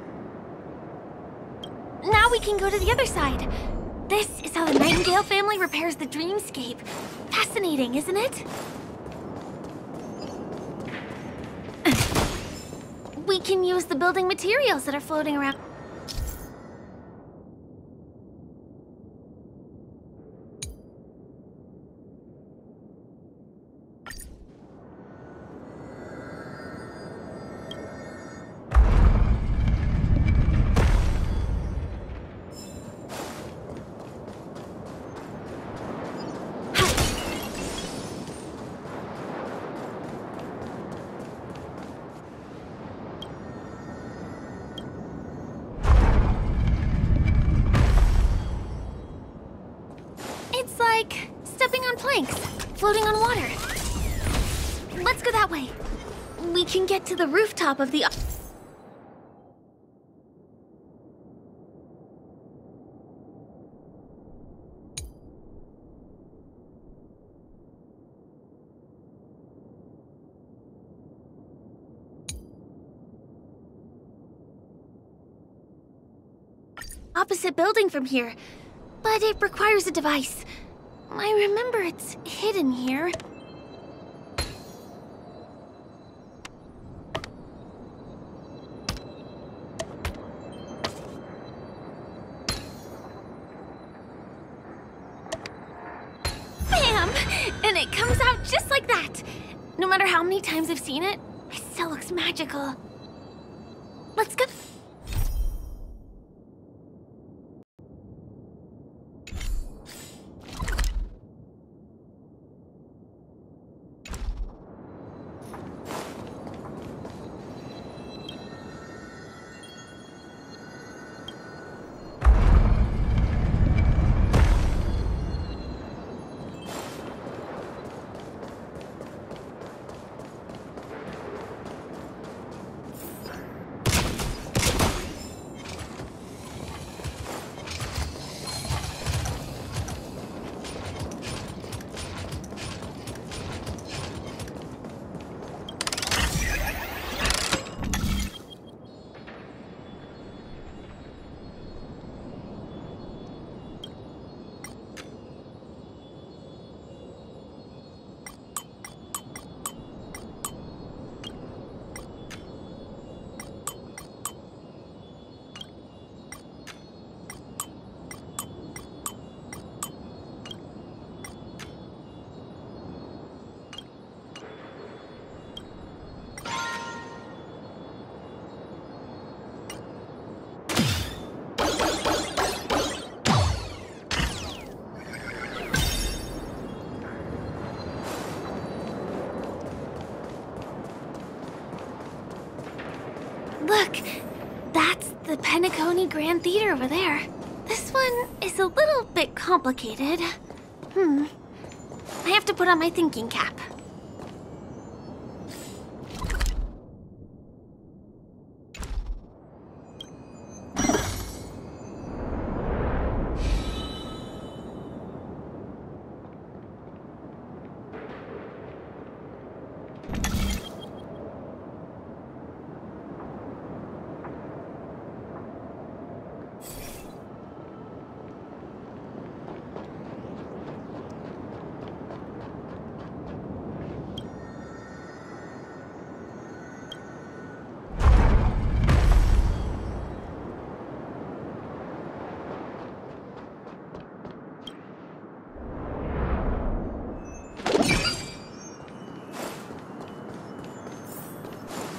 Now we can go to the other side. This is how the Nightingale family repairs the dreamscape. Fascinating, isn't it? We can use the building materials that are floating around. stepping on planks, floating on water. Let's go that way. We can get to the rooftop of the... opposite building from here, but it requires a device. I remember it's hidden here. Bam! And it comes out just like that. No matter how many times I've seen it, it still looks magical. Let's go. Look, that's the Penacony Grand Theater over there. This one is a little bit complicated. I have to put on my thinking cap.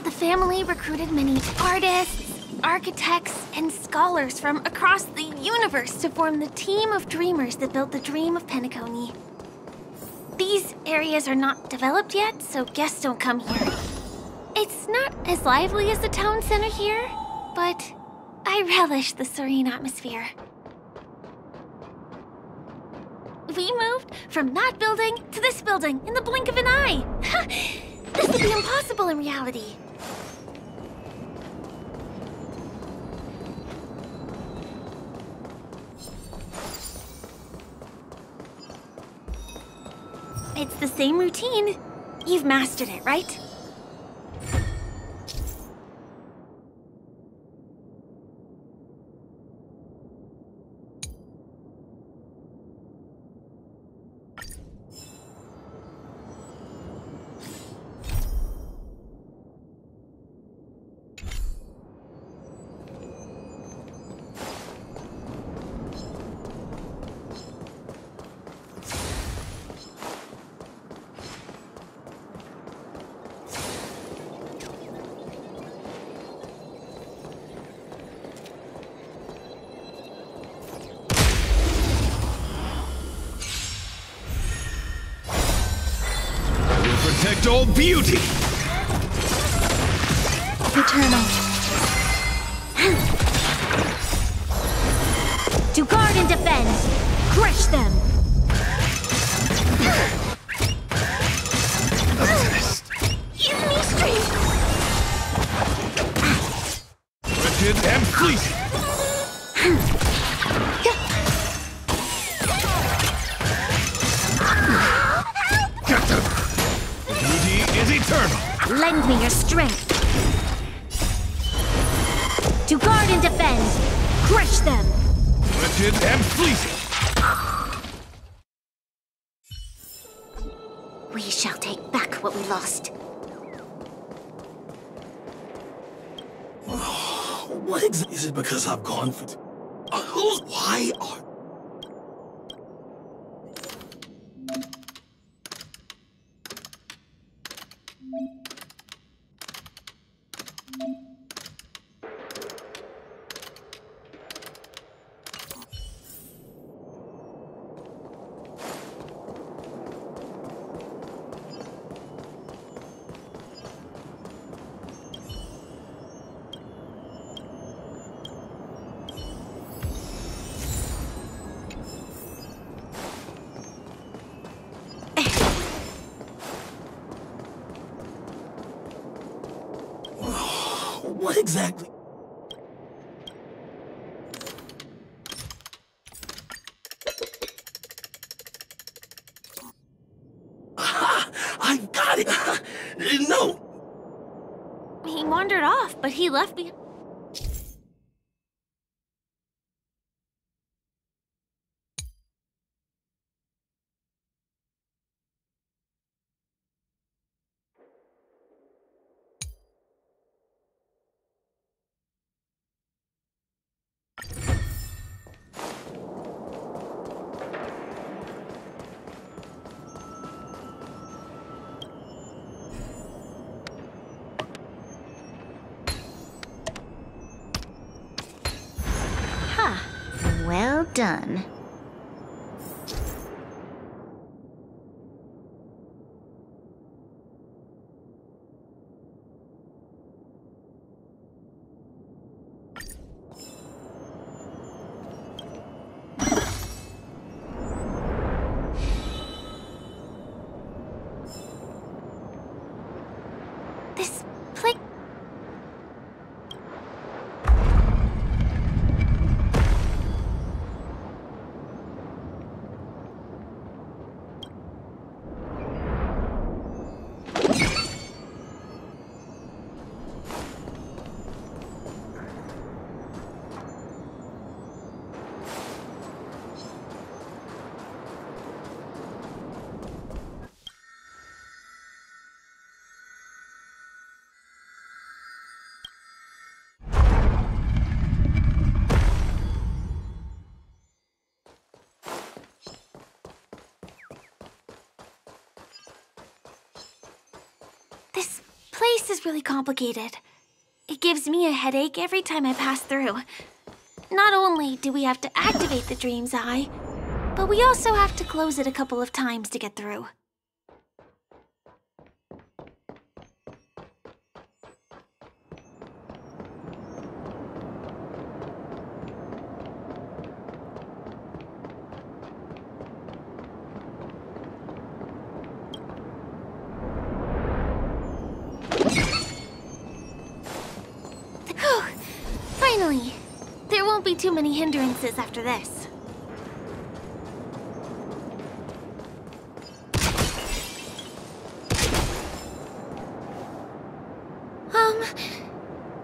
The family recruited many artists, architects, and scholars from across the universe to form the team of dreamers that built the dream of Penacony. These areas are not developed yet, so guests don't come here. It's not as lively as the town center here, but I relish the serene atmosphere. We moved from that building to this building in the blink of an eye. This would be impossible in reality. It's the same routine. You've mastered it, right? Protect all beauty! Eternal. To guard and defend! Crush them! Lend me your strength. To guard and defend. Crush them. Wretched and fleeting. We shall take back what we lost. What exactly is it because I've gone for... Why are... What exactly? I got it! No! He wandered off, but he left me. Well done. This place... This place is really complicated. It gives me a headache every time I pass through. Not only do we have to activate the Dream's Eye, but we also have to close it a couple of times to get through. Finally! There won't be too many hindrances after this.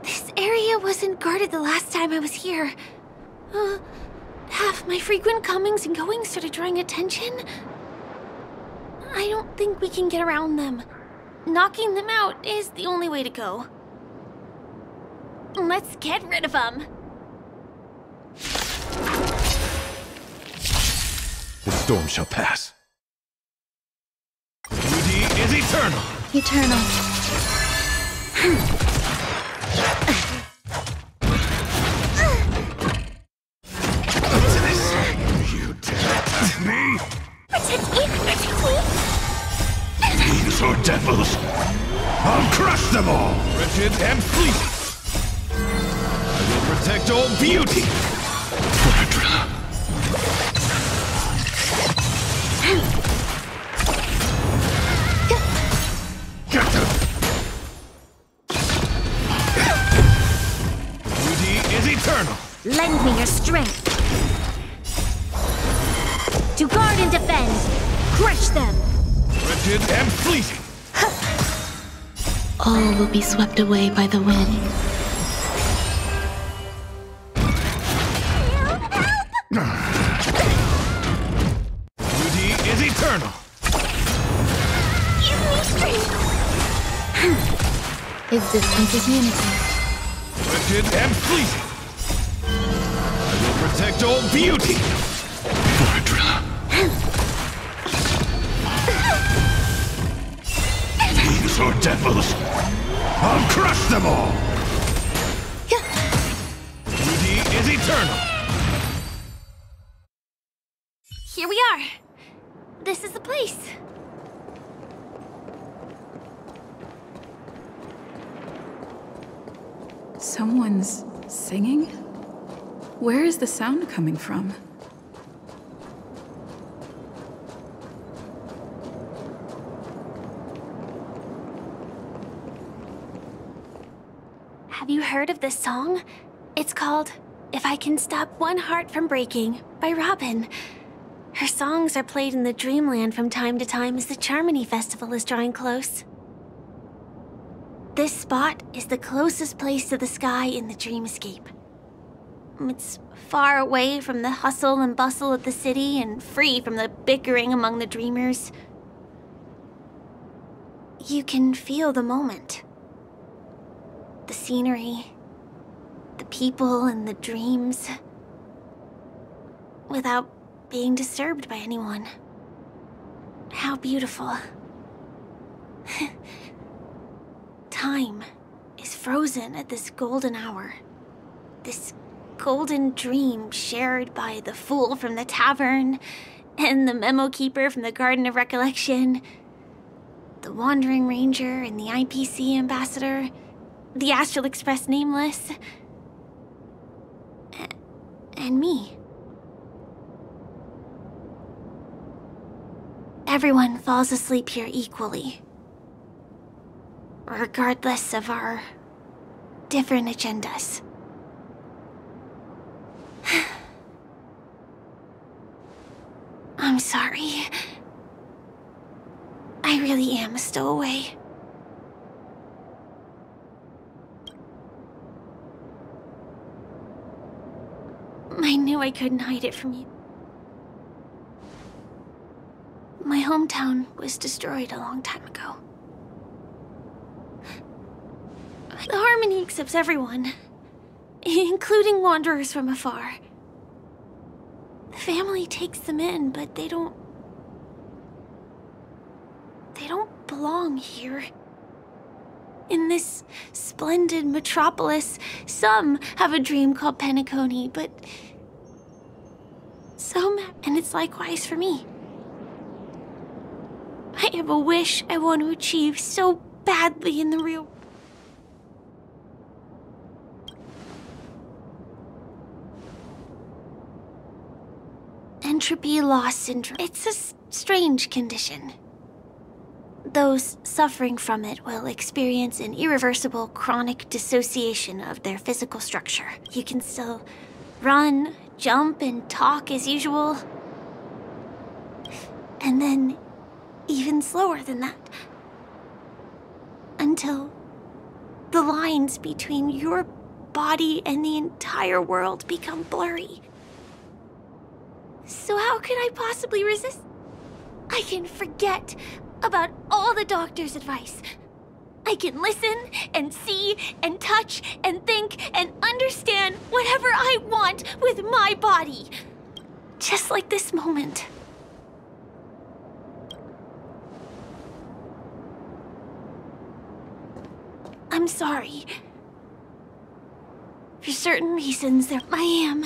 This area wasn't guarded the last time I was here. Have my frequent comings and goings started drawing attention? I don't think we can get around them. Knocking them out is the only way to go. Let's get rid of them. The storm shall pass. Beauty is eternal. Eternal. You dare attack me? Protect me! Fiends or devils? I'll crush them all! Wretched and fleeting! I will protect all beauty! Get them! Beauty is eternal! Lend me your strength. To guard and defend. Crush them. Wretched and fleeting! all will be swept away by the wind. Beauty is eternal. Give me strength. Existence is unity. Wretched and fleeting. I will protect all beauty. These are devils. I'll crush them all. Beauty is eternal. Here we are. This is the place. Someone's singing? Where is the sound coming from? Have you heard of this song? It's called If I Can Stop One Heart From Breaking by Robin. Her songs are played in the Dreamland from time to time as the Charmony Festival is drawing close. This spot is the closest place to the sky in the dreamscape. It's far away from the hustle and bustle of the city and free from the bickering among the dreamers. You can feel the moment. The scenery, the people and the dreams, without being disturbed by anyone. How beautiful. Time is frozen at this golden hour. This golden dream shared by the fool from the tavern and the memo keeper from the Garden of Recollection, the Wandering Ranger and the IPC ambassador, the Astral Express Nameless, and me. Everyone falls asleep here equally, regardless of our different agendas. I'm sorry. I really am a stowaway. I knew I couldn't hide it from you. My hometown was destroyed a long time ago. The Harmony accepts everyone, including wanderers from afar. The family takes them in, but they don't belong here. In this splendid metropolis, some have a dream called Penacony, but and it's likewise for me. I have a wish I want to achieve so badly in the real world. Entropy loss syndrome. It's a strange condition. Those suffering from it will experience an irreversible chronic dissociation of their physical structure. You can still run, jump, and talk as usual. And then even slower than that. Until the lines between your body and the entire world become blurry. So how could I possibly resist? I can forget about all the doctor's advice. I can listen and see and touch and think and understand whatever I want with my body. Just like this moment. I'm sorry. For certain reasons, I am.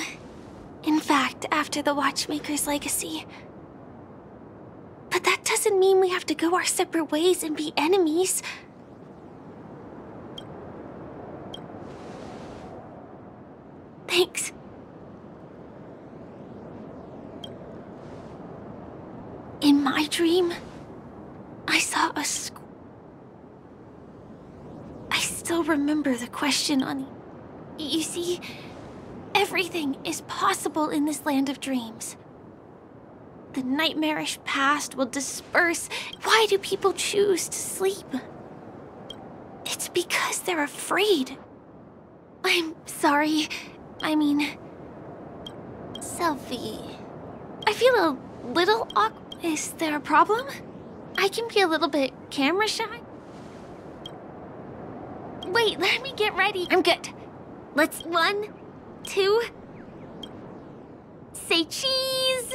In fact, after the Watchmaker's legacy. But that doesn't mean we have to go our separate ways and be enemies. Thanks. In my dream, I saw a school. I still remember the question on the... You see, everything is possible in this land of dreams. The nightmarish past will disperse. Why do people choose to sleep? It's because they're afraid. I'm sorry. I mean... Selfie. I feel a little awkward. Is there a problem? I can be a little bit camera shy. Wait, let me get ready. I'm good. Let's 1, 2... Say cheese!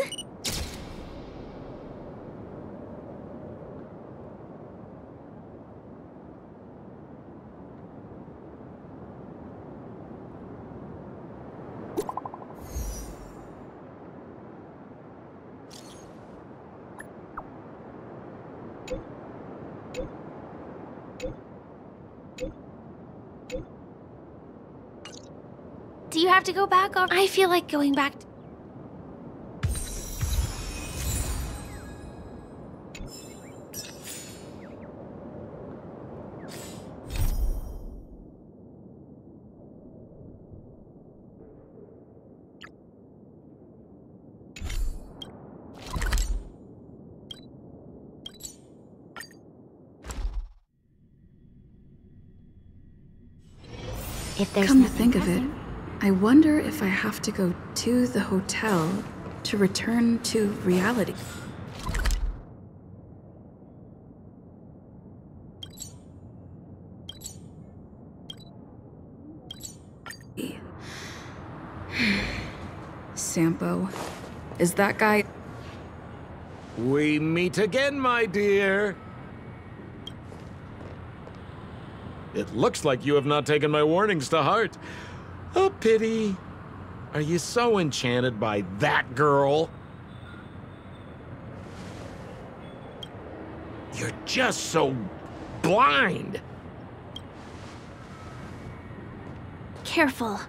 Do you have to go back? Or I feel like going back. If there's Come to think of it, I wonder if I have to go to the hotel to return to reality. Sampo, is that guy? We meet again, my dear. It looks like you have not taken my warnings to heart. A pity. Are you so enchanted by that girl? You're just so blind. Careful.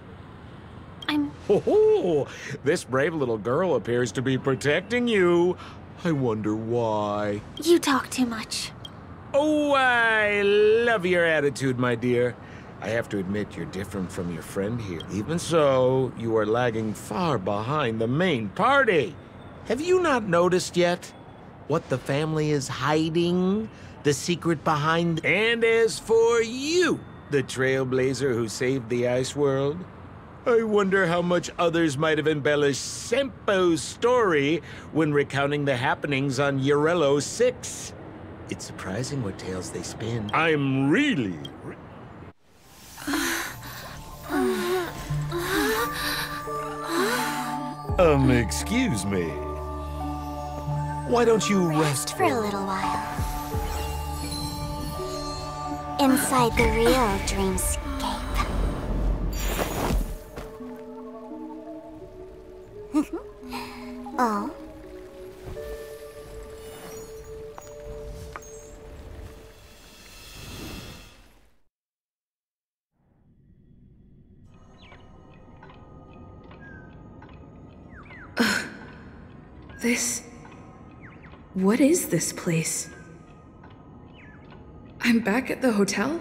Oh, this brave little girl appears to be protecting you. I wonder why. You talk too much. Oh, I love your attitude, my dear. I have to admit you're different from your friend here. Even so, you are lagging far behind the main party. Have you not noticed yet what the family is hiding? The secret behind... And as for you, the trailblazer who saved the ice world, I wonder how much others might have embellished Sempo's story when recounting the happenings on Eurello 6. It's surprising what tales they spin. I'm really... excuse me. Why don't you rest for a little while? Inside the real dreamscape. Oh? What is this place? I'm back at the hotel?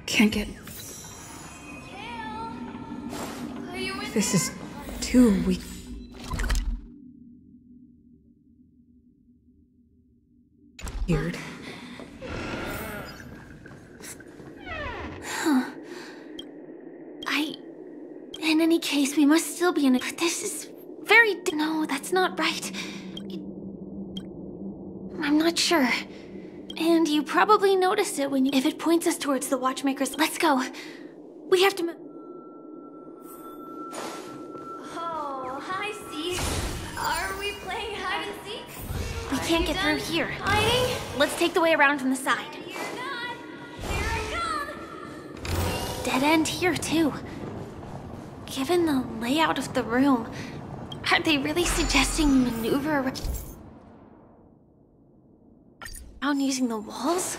Can't get... This is too weak. Weird. In any case, we must still be in it. But this is very... No, that's not right. I'm not sure. And you probably noticed it when you... If it points us towards the watchmakers, let's go. We have to move. Oh, hi, Steve. Are we playing hide and seek? We can't get through here. Hiding? Let's take the way around from the side. You're not. Here I come. Dead end here, too. Given the layout of the room, are they really suggesting you maneuver around using the walls?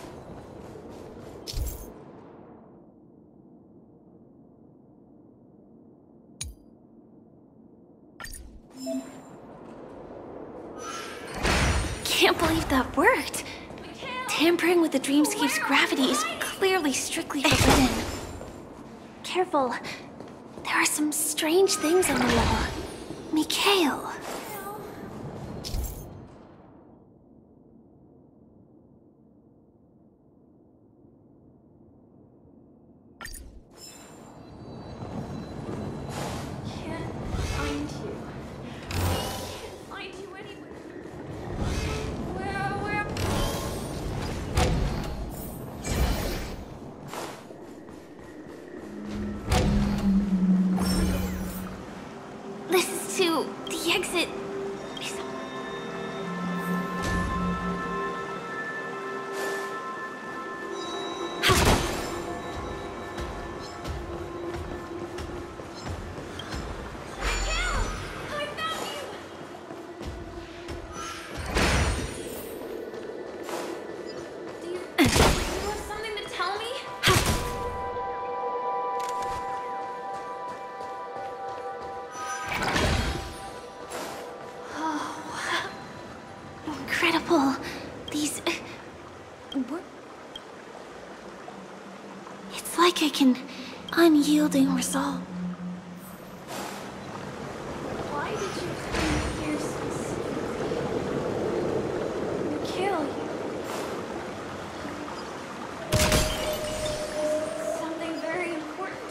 Can't believe that worked. Tampering with the dreamscape's gravity is clearly strictly forbidden. Careful. There are some strange things on the wall. Mikhail. I can unyielding resolve. Why did you come here specifically? Kill you. Something very important.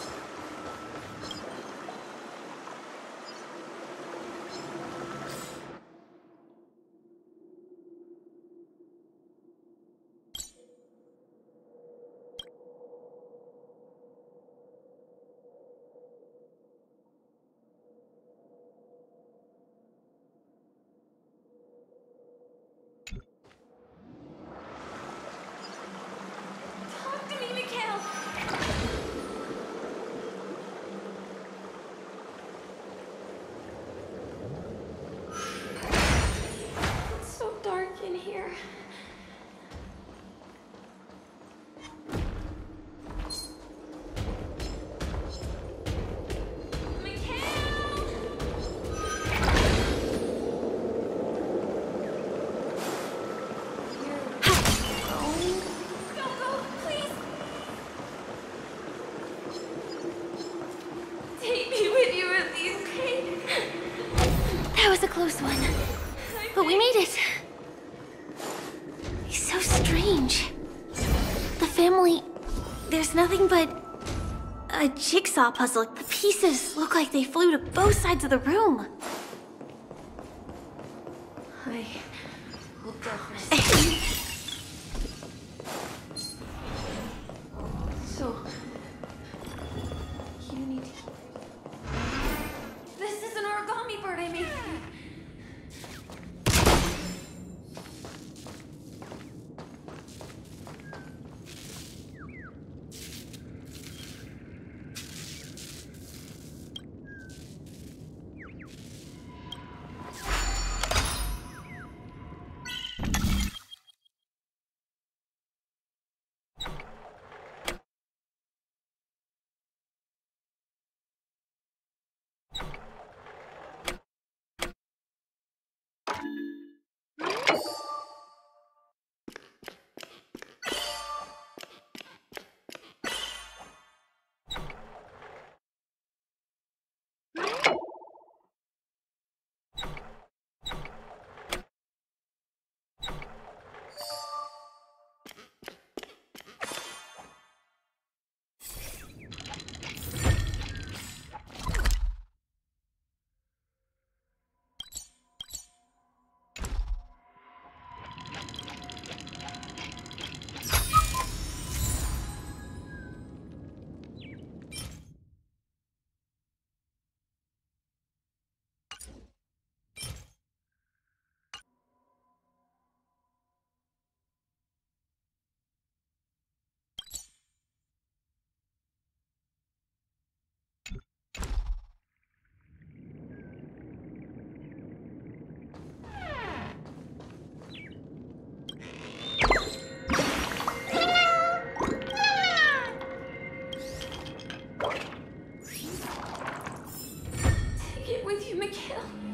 Close one. But we made it. It's so strange. The family... There's nothing but... a jigsaw puzzle. The pieces look like they flew to both sides of the room. I will go first. So... you need to... This is an origami bird I made.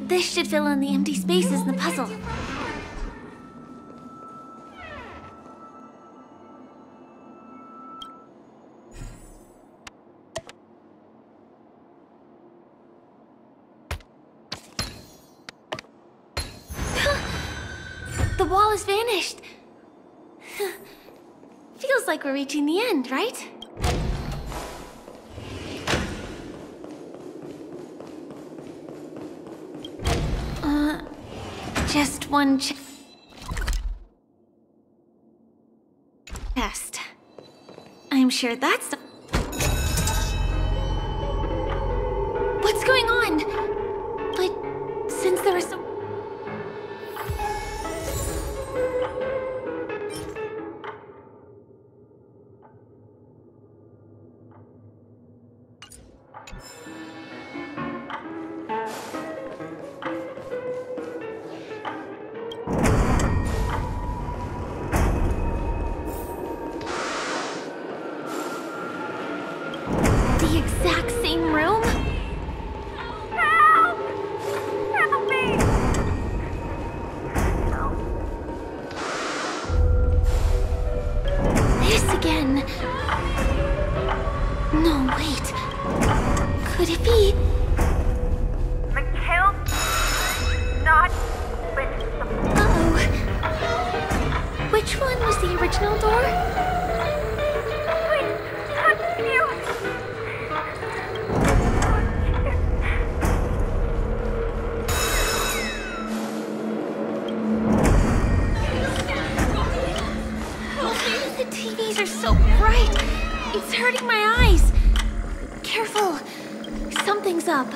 This should fill in the empty spaces in the puzzle. The wall has vanished. Feels like we're reaching the end, right? Just one test. I'm sure that's the... What's going on? But since there is so... The exact same room? Help! Help me! This again. No, wait. Could it be? Mikhail? Not with the... Uh-oh. Which one was the original door? Please, touch you! The TVs are so bright. It's hurting my eyes. Careful. Something's up.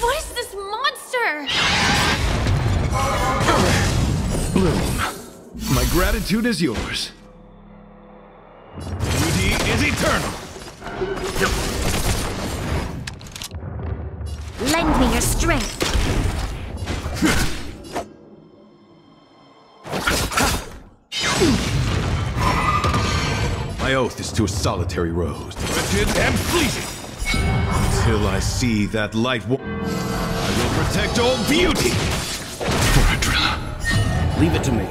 What is this monster? Bloom, my gratitude is yours. Beauty is eternal. Lend me your strength. My oath is to a solitary rose. Wretched and fleeting. Until I see that light I will protect all beauty. Leave it to me.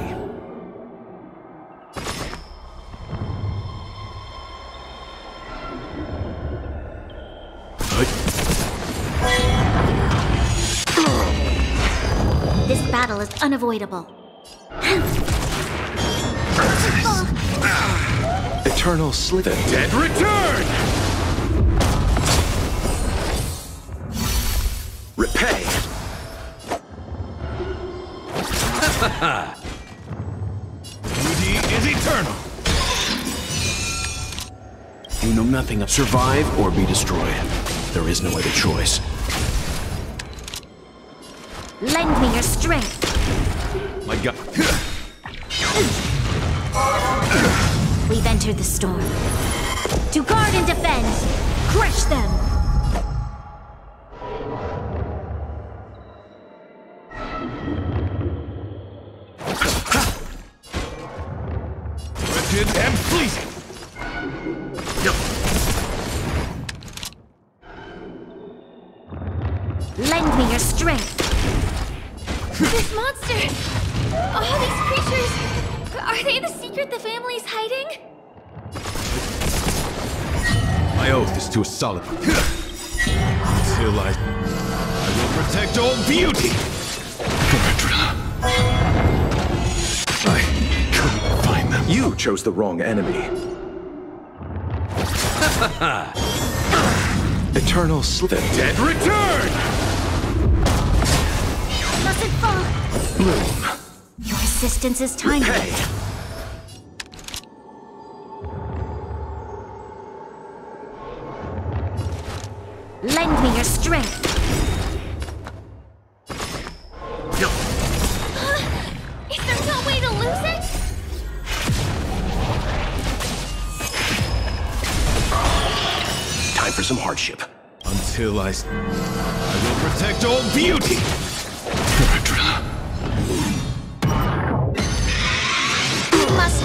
This battle is unavoidable. Eternal sleep. The dead return! Repay! Beauty is eternal! You know nothing of survive or be destroyed. There is no other choice. Lend me your strength. My God. We've entered the storm. To guard and defend! Crush them! Wretched and fleeting! Lend me your strength. This monster! All these creatures! Are they the secret the family's hiding? My oath is to a solid. Until I will protect all beauty. I couldn't find them. You chose the wrong enemy. Eternal sleep. The dead return! Mustn't fall. Bloom. Your assistance is timely. Hey. Lend me your strength. Is there no way to lose it? Time for some hardship. Until I will protect all beauty. You must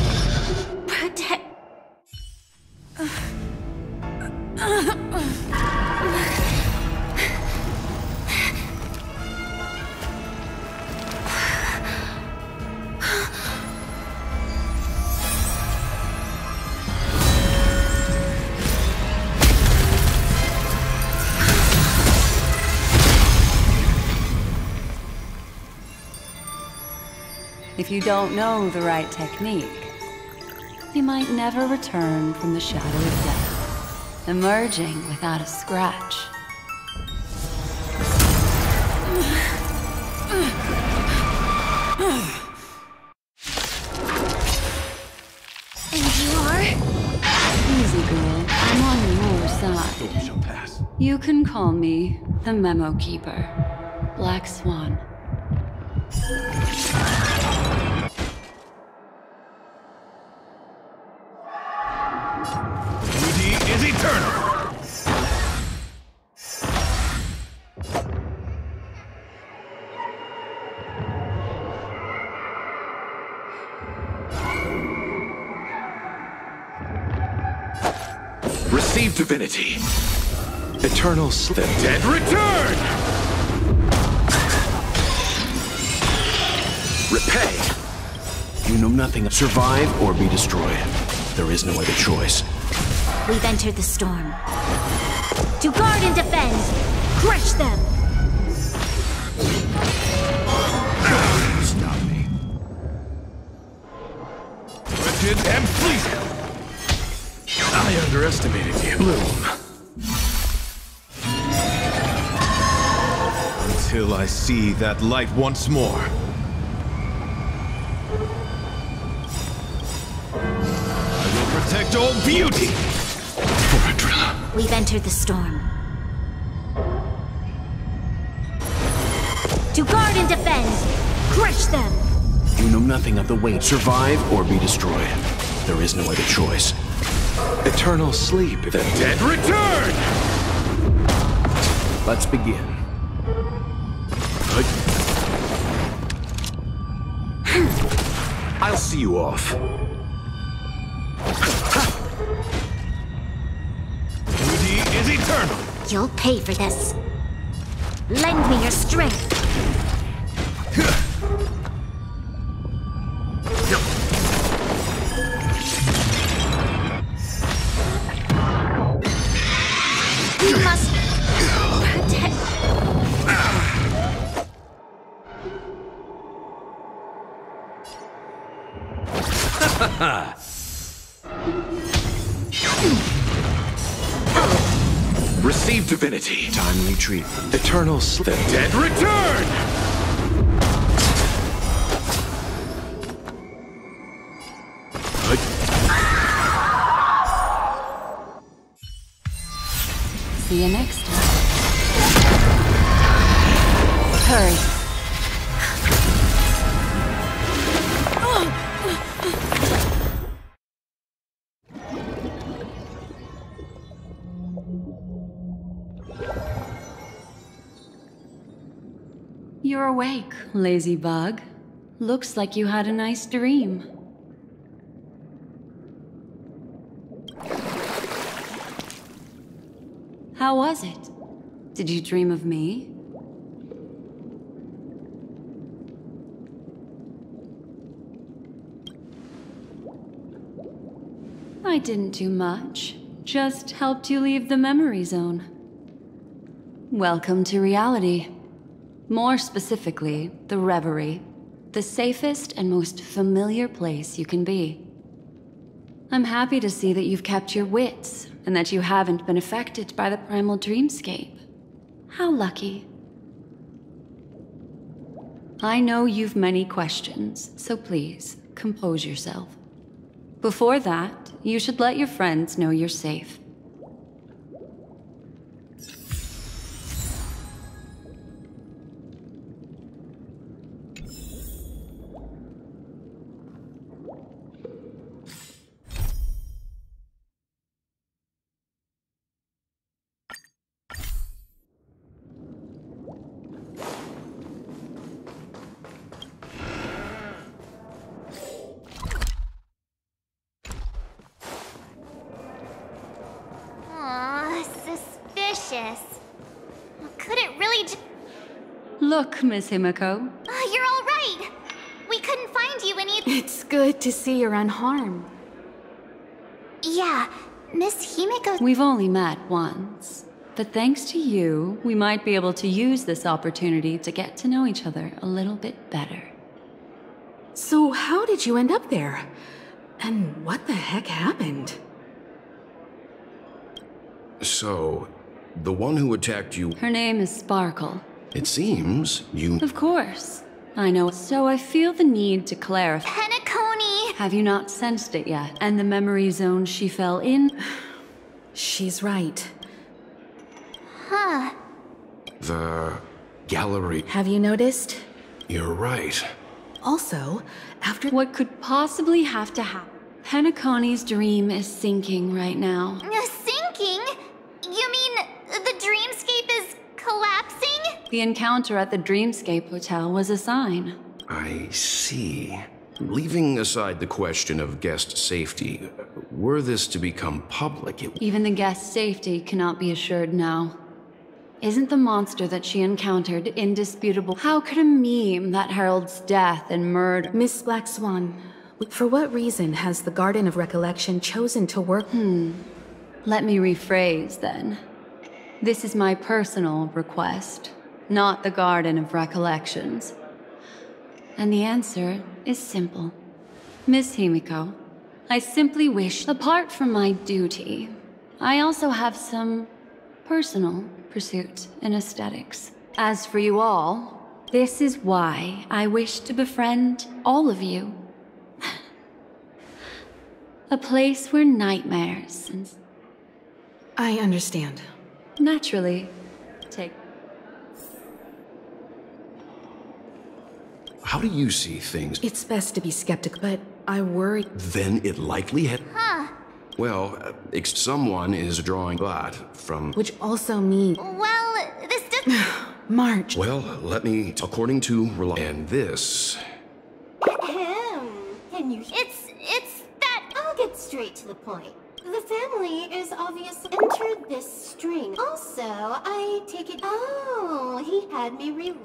protect. If you don't know the right technique, you might never return from the shadow of death, emerging without a scratch. And you are? Easy, girl. I'm on your side. Storm shall pass. You can call me the Memo Keeper, Black Swan. Duty is eternal. Receive divinity. Eternal sleep. The dead return! Repay. You know nothing of survive or be destroyed. There is no other choice. We've entered the storm. To guard and defend! Crush them! Stop me. Wretched and pleasing! I underestimated you. Bloom. Until I see that light once more. I will protect all beauty! We've entered the storm. To guard and defend! Crush them! You know nothing of the weight. Survive or be destroyed. There is no other choice. Eternal sleep. The dead return! Let's begin. I'll see you off. Duty is eternal! You'll pay for this. Lend me your strength. You must protect. Receive divinity. Timely treatment. Eternal sleep. The dead return! See you next time. Hurry. You're awake, lazy bug. Looks like you had a nice dream. How was it? Did you dream of me? I didn't do much. Just helped you leave the memory zone. Welcome to reality. More specifically, the Reverie. The safest and most familiar place you can be. I'm happy to see that you've kept your wits, and that you haven't been affected by the primal dreamscape. How lucky. I know you've many questions, so please, compose yourself. Before that, you should let your friends know you're safe. Could it really Look, Miss Himiko. You're all right! We couldn't find you any— It's good to see you're unharmed. Yeah, Miss Himiko— We've only met once, but thanks to you, we might be able to use this opportunity to get to know each other a little bit better. So how did you end up there? And what the heck happened? So, the one who attacked you... Her name is Sparkle. It seems you... Of course. I know. So I feel the need to clarify. Penacony! Have you not sensed it yet? And the memory zone she fell in? She's right. Huh. The gallery... Have you noticed? You're right. Also, after... What could possibly have to happen? Penacony's dream is sinking right now. Sinking? You mean the dreamscape is collapsing? The encounter at the Dreamscape Hotel was a sign. I see. Leaving aside the question of guest safety, were this to become public, Even the guest's safety cannot be assured now. Isn't the monster that she encountered indisputable? How could a meme that heralds death and murder... Miss Black Swan, for what reason has the Garden of Recollection chosen to work... Let me rephrase, then. This is my personal request, not the Garden of Recollections. And the answer is simple. Miss Himiko, I simply wish, apart from my duty, I also have some personal pursuit in aesthetics. As for you all, this is why I wish to befriend all of you. A place where nightmares and... I understand. Naturally. Take... How do you see things? It's best to be skeptical, but I worry... Then it likely had... Huh. Well, someone is drawing blood from... Which also means... Well, this does... March. Well, let me... According to... And this... Can you... It's that... I'll get straight to the point. The family is obviously entered this string. Also, I take it... Oh, he had me relay.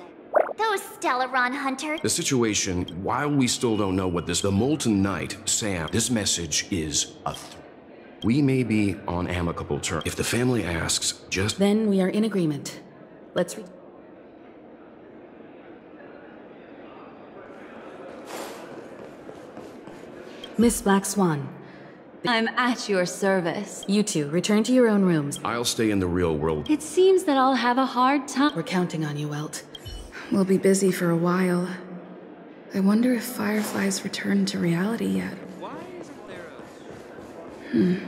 Those Stellaron hunters. The situation, while we still don't know what this... The Molten Knight, Sam, this message is a threat. We may be on amicable terms. If the family asks, just... Then we are in agreement. Let's read... Miss Black Swan. I'm at your service. You two, return to your own rooms. I'll stay in the real world. It seems that I'll have a hard time. We're counting on you, Welt. We'll be busy for a while. I wonder if Firefly's returned to reality yet. Why isn't there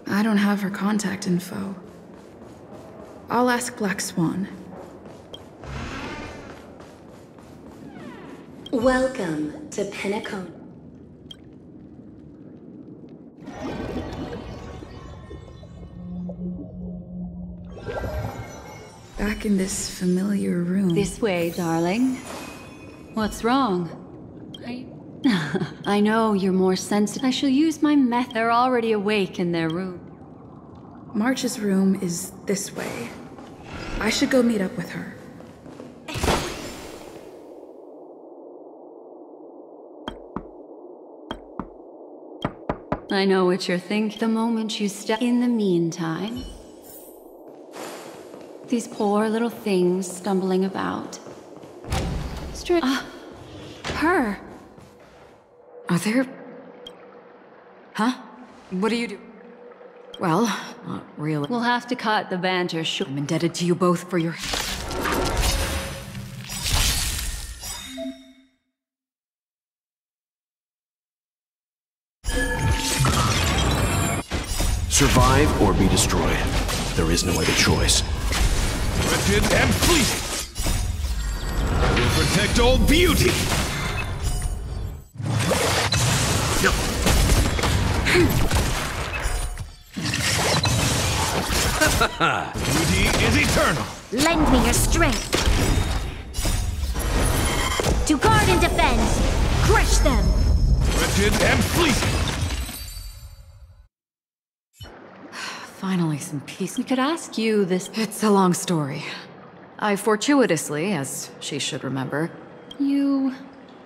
I don't have her contact info. I'll ask Black Swan. Welcome to Penacony. Back in this familiar room. This way, darling. What's wrong? I know you're more sensitive. I shall use my method. They're already awake in their room. March's room is this way. I should go meet up with her. I know what you're thinking. The moment you step in the meantime... These poor little things stumbling about. Her. Are there... Huh? What do you do? Well, not really. We'll have to cut the banter short. I'm indebted to you both for your... Survive or be destroyed. There is no other choice. Wretched and fleeting! I will protect all beauty! Beauty is eternal! Lend me your strength. To guard and defend. Crush them. Wretched and fleeting! Finally, some peace. We could ask you this... It's a long story. I fortuitously, as she should remember... You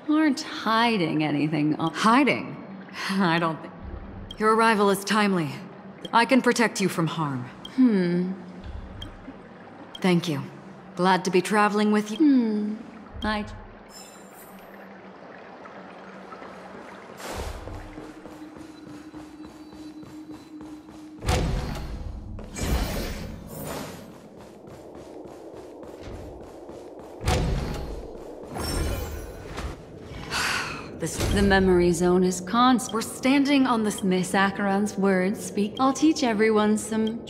aren't hiding anything. Hiding? I don't think... Your arrival is timely. I can protect you from harm. Thank you. Glad to be traveling with you. The memory zone is constant. We're standing on this Miss Acheron's words speak. I'll teach everyone some...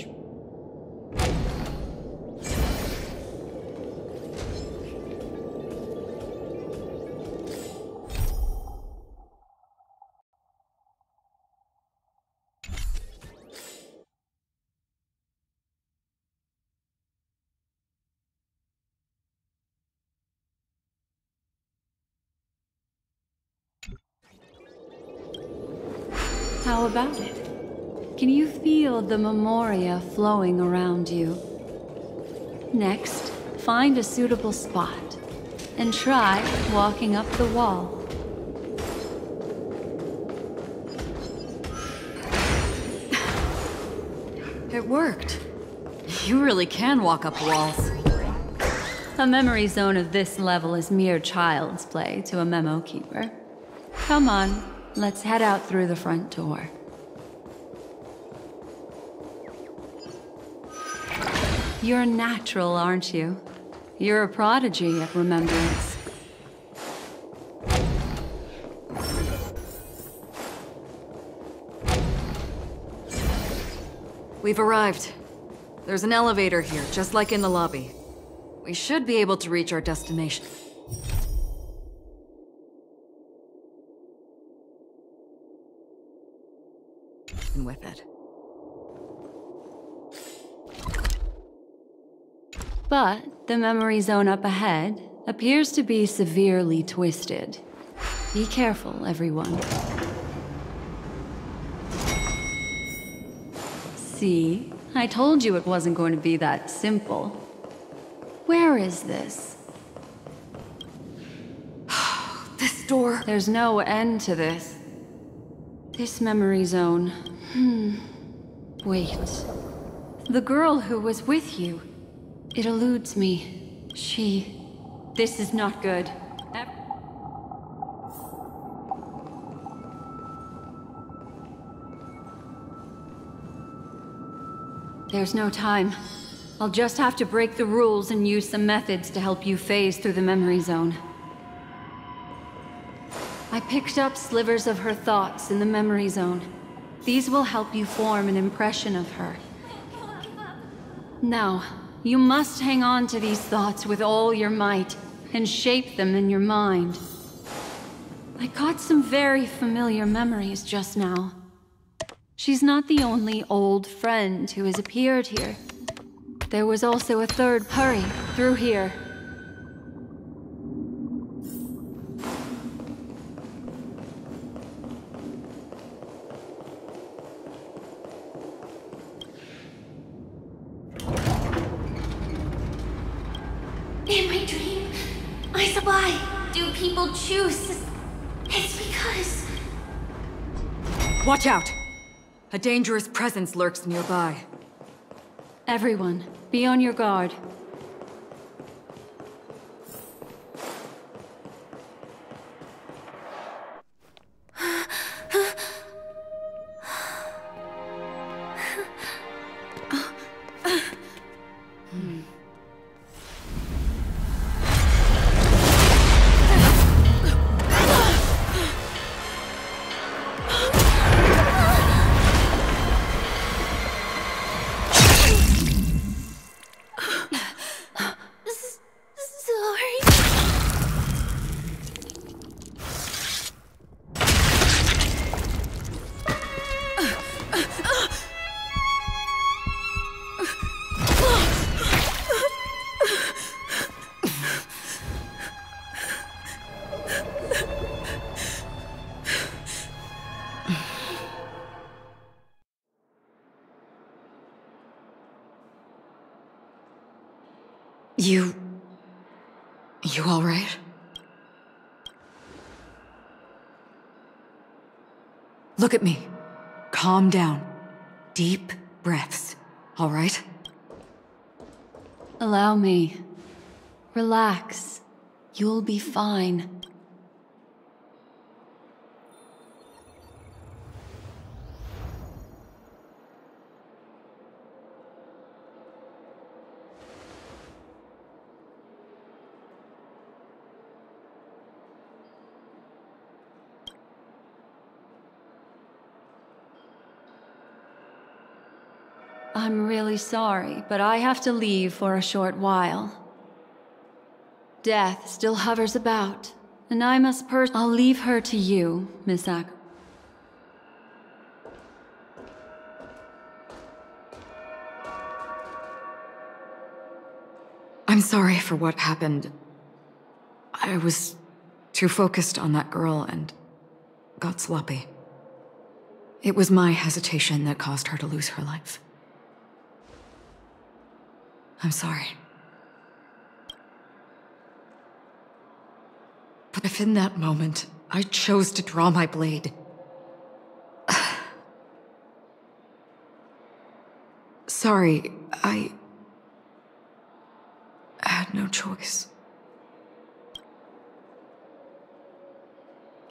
How about it? Can you feel the memoria flowing around you? Next, find a suitable spot and try walking up the wall. It worked. You really can walk up walls. A memory zone of this level is mere child's play to a memo keeper. Come on, let's head out through the front door. You're natural, aren't you? You're a prodigy at remembrance. We've arrived. There's an elevator here, just like in the lobby. We should be able to reach our destination. And with it. But the memory zone up ahead appears to be severely twisted. Be careful, everyone. See? I told you it wasn't going to be that simple. Where is this? This door. There's no end to this. This memory zone. Wait. The girl who was with you. It eludes me. This is not good. There's no time. I'll just have to break the rules and use some methods to help you phase through the memory zone. I picked up slivers of her thoughts in the memory zone. These will help you form an impression of her. Now, you must hang on to these thoughts with all your might and shape them in your mind. I got some very familiar memories just now. She's not the only old friend who has appeared here. There was also a third. Hurry, through here. In my dream, I supply. Do people choose? It's because... Watch out! A dangerous presence lurks nearby. Everyone, be on your guard. You all right? Look at me. Calm down. Deep breaths, all right? Allow me. Relax. You'll be fine. I'm really sorry, but I have to leave for a short while. Death still hovers about, and I must I'll leave her to you, Miss Acker. I'm sorry for what happened. I was too focused on that girl and got sloppy. It was my hesitation that caused her to lose her life. I'm sorry. But if in that moment I chose to draw my blade, sorry, I had no choice.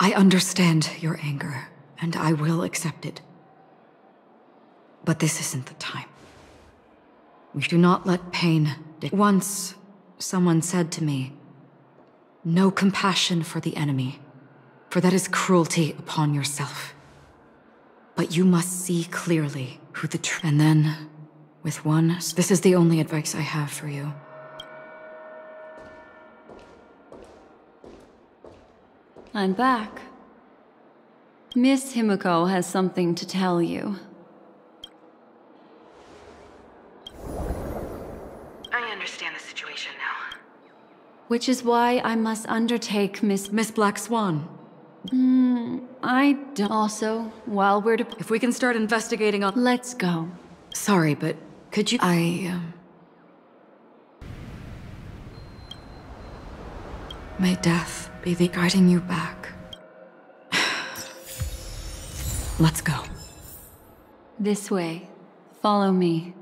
I understand your anger, and I will accept it. But this isn't the time. We do not let pain Once, someone said to me, "No compassion for the enemy, for that is cruelty upon yourself. But you must see clearly who the And then, with one, this is the only advice I have for you. I'm back. Miss Himiko has something to tell you. I understand the situation now. Which is why I must undertake Miss Black Swan. I don't. Also, while we're If we can start investigating on- Let's go. Sorry, but could you- May death be the guiding you back. Let's go. This way. Follow me.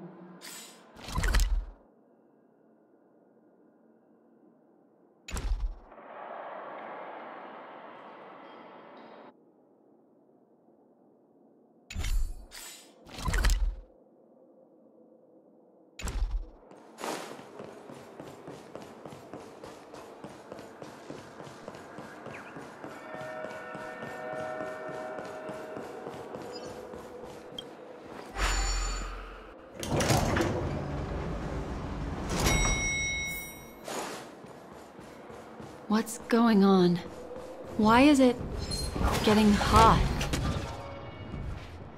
What's going on? Why is it getting hot?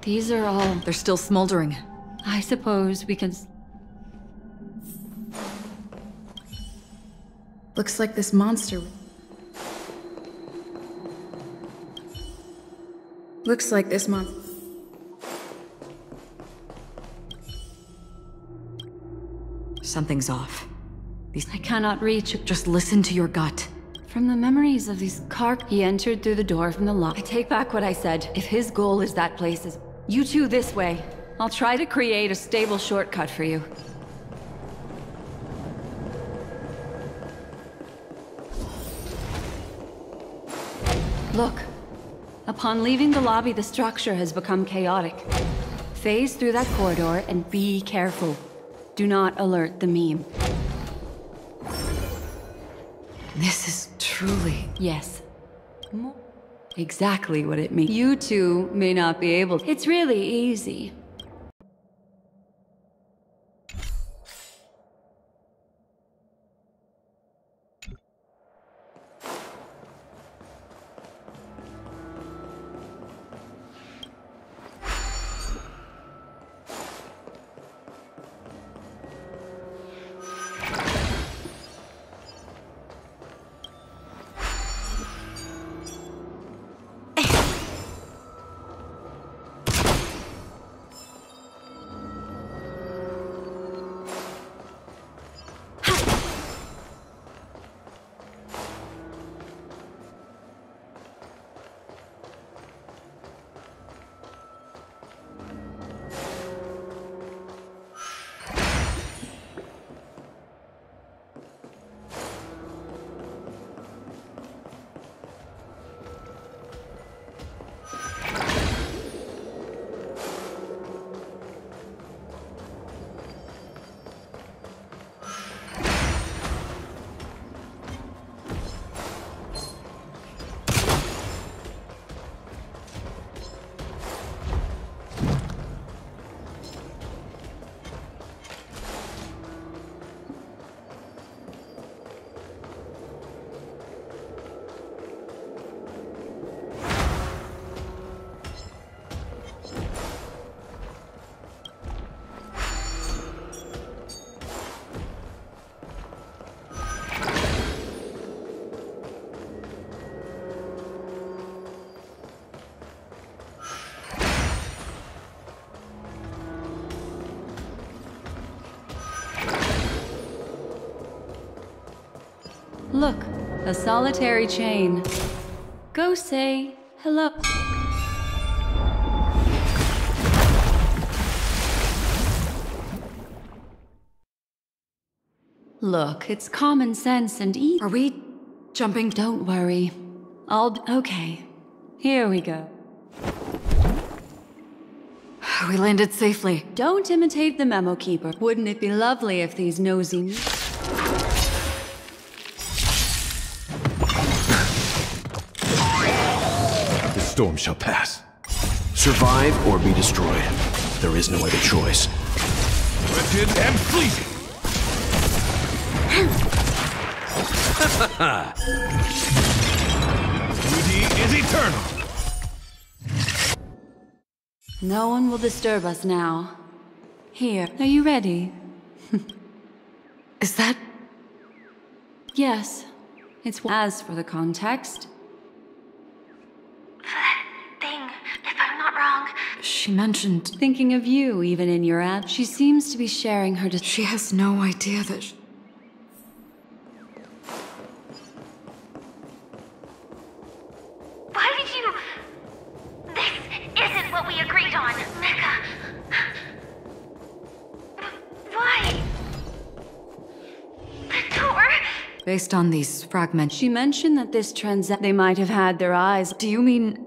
These are all... They're still smoldering. I suppose we can... Looks like this monster... Looks like this monster... Something's off. I cannot reach... Just listen to your gut. From the memories of these he entered through the door from the lock. I take back what I said. If his goal is that place, you two this way. I'll try to create a stable shortcut for you. Look. Upon leaving the lobby, the structure has become chaotic. Phase through that corridor and be careful. Do not alert the meme. This is truly... Yes. Exactly what it means. You two may not be able to. It's really easy. Look, a solitary chain. Go say hello. Look, it's common sense and easy. Are we jumping? Don't worry. Okay. Here we go. We landed safely. Don't imitate the memo keeper. Wouldn't it be lovely if these nosy... The storm shall pass. Survive or be destroyed. There is no other choice. Wretched and fleeting! Beauty is eternal! No one will disturb us now. Here, are you ready? Is that... Yes. It's... As for the context... Thing, if I'm not wrong. She mentioned... Thinking of you, even in your ad. She seems to be sharing her... She has no idea that... Why did you... This isn't what we agreed on, Mecca. Why? The door? Based on these fragments... She mentioned that this they might have had their eyes. Do you mean...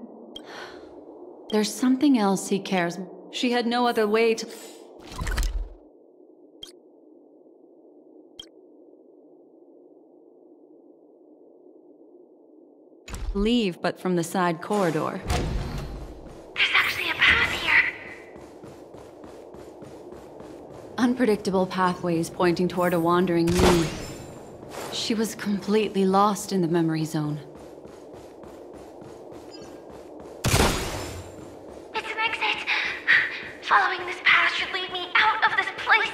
There's something else he cares. She had no other way to... leave, but from the side corridor. There's actually a path here. Unpredictable pathways pointing toward a wandering moon. She was completely lost in the memory zone. It's an exit. Following this path should lead me out of this place.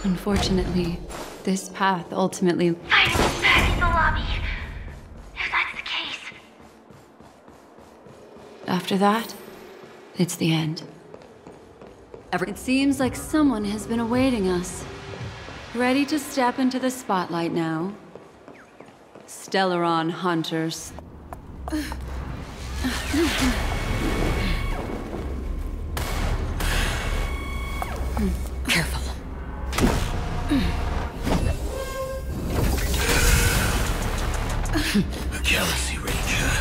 Unfortunately, this path ultimately... Finally back in the lobby. If that's the case. After that, it's the end. It seems like someone has been awaiting us. Ready to step into the spotlight now. Stellaron hunters. Careful. A Galaxy Ranger.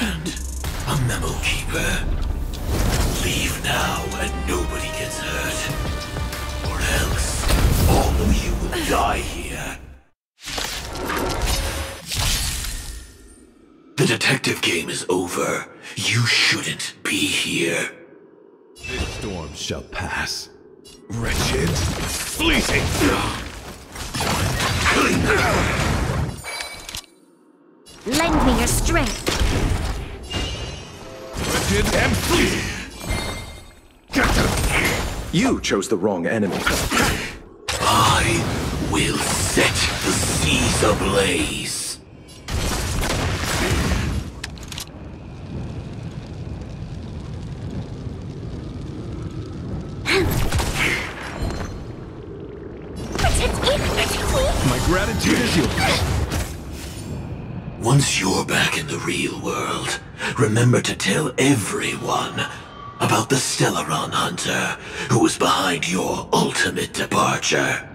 And a Memo Keeper. Leave now and nobody gets hurt. Or else, all of you will die here. The detective game is over. You shouldn't be here. This storm shall pass. Wretched, fleeting! Lend me your strength. Wretched and fleeting! You chose the wrong enemy. I will set the seas ablaze. My gratitude is yours. Once you're back in the real world, remember to tell everyone about the Stellaron Hunter who was behind your ultimate departure.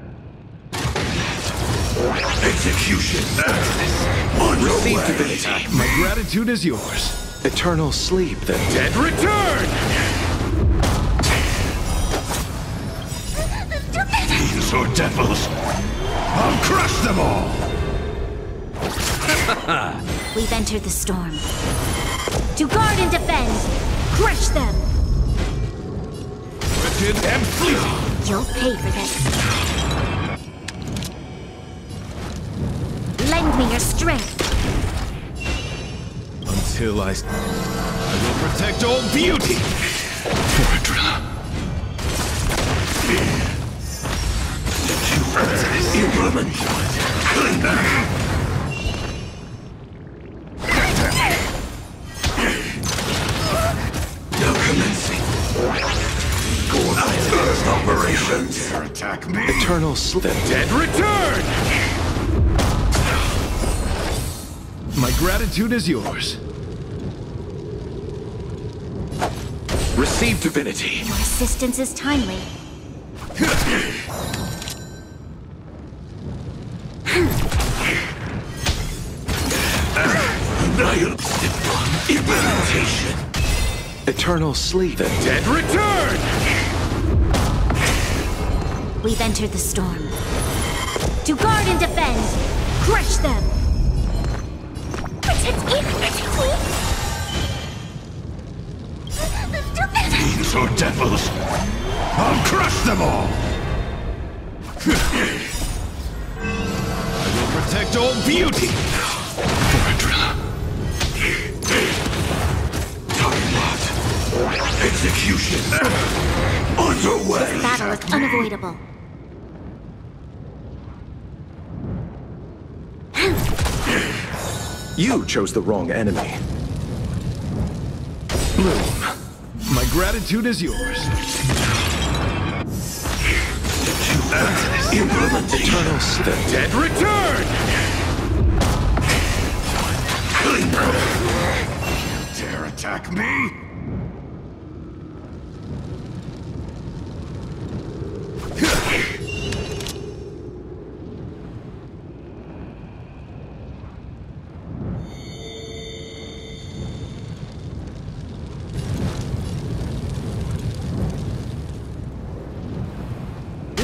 Execution. On your way. My gratitude is yours. Eternal sleep, then. Dead return! These are devils. I'll crush them all! We've entered the storm. To guard and defend! Crush them! Wretched and fleeting! You'll pay for this. Lend me your strength. Until I will protect all beauty! Implement. Now commencing. First operation. operations. Dare attack me? Eternal sleep. The dead return! My gratitude is yours. Receive divinity. Your assistance is timely. Implementation. Eternal sleep. The dead return! We've entered the storm. To guard and defend! Crush them! Protect me! Protect me! Fiends or devils, I'll crush them all! I will protect all beauty. Execution underway. This battle is unavoidable. You chose the wrong enemy. Bloom. My gratitude is yours. Implementation. Eternal sleep. The dead return! Dare attack me?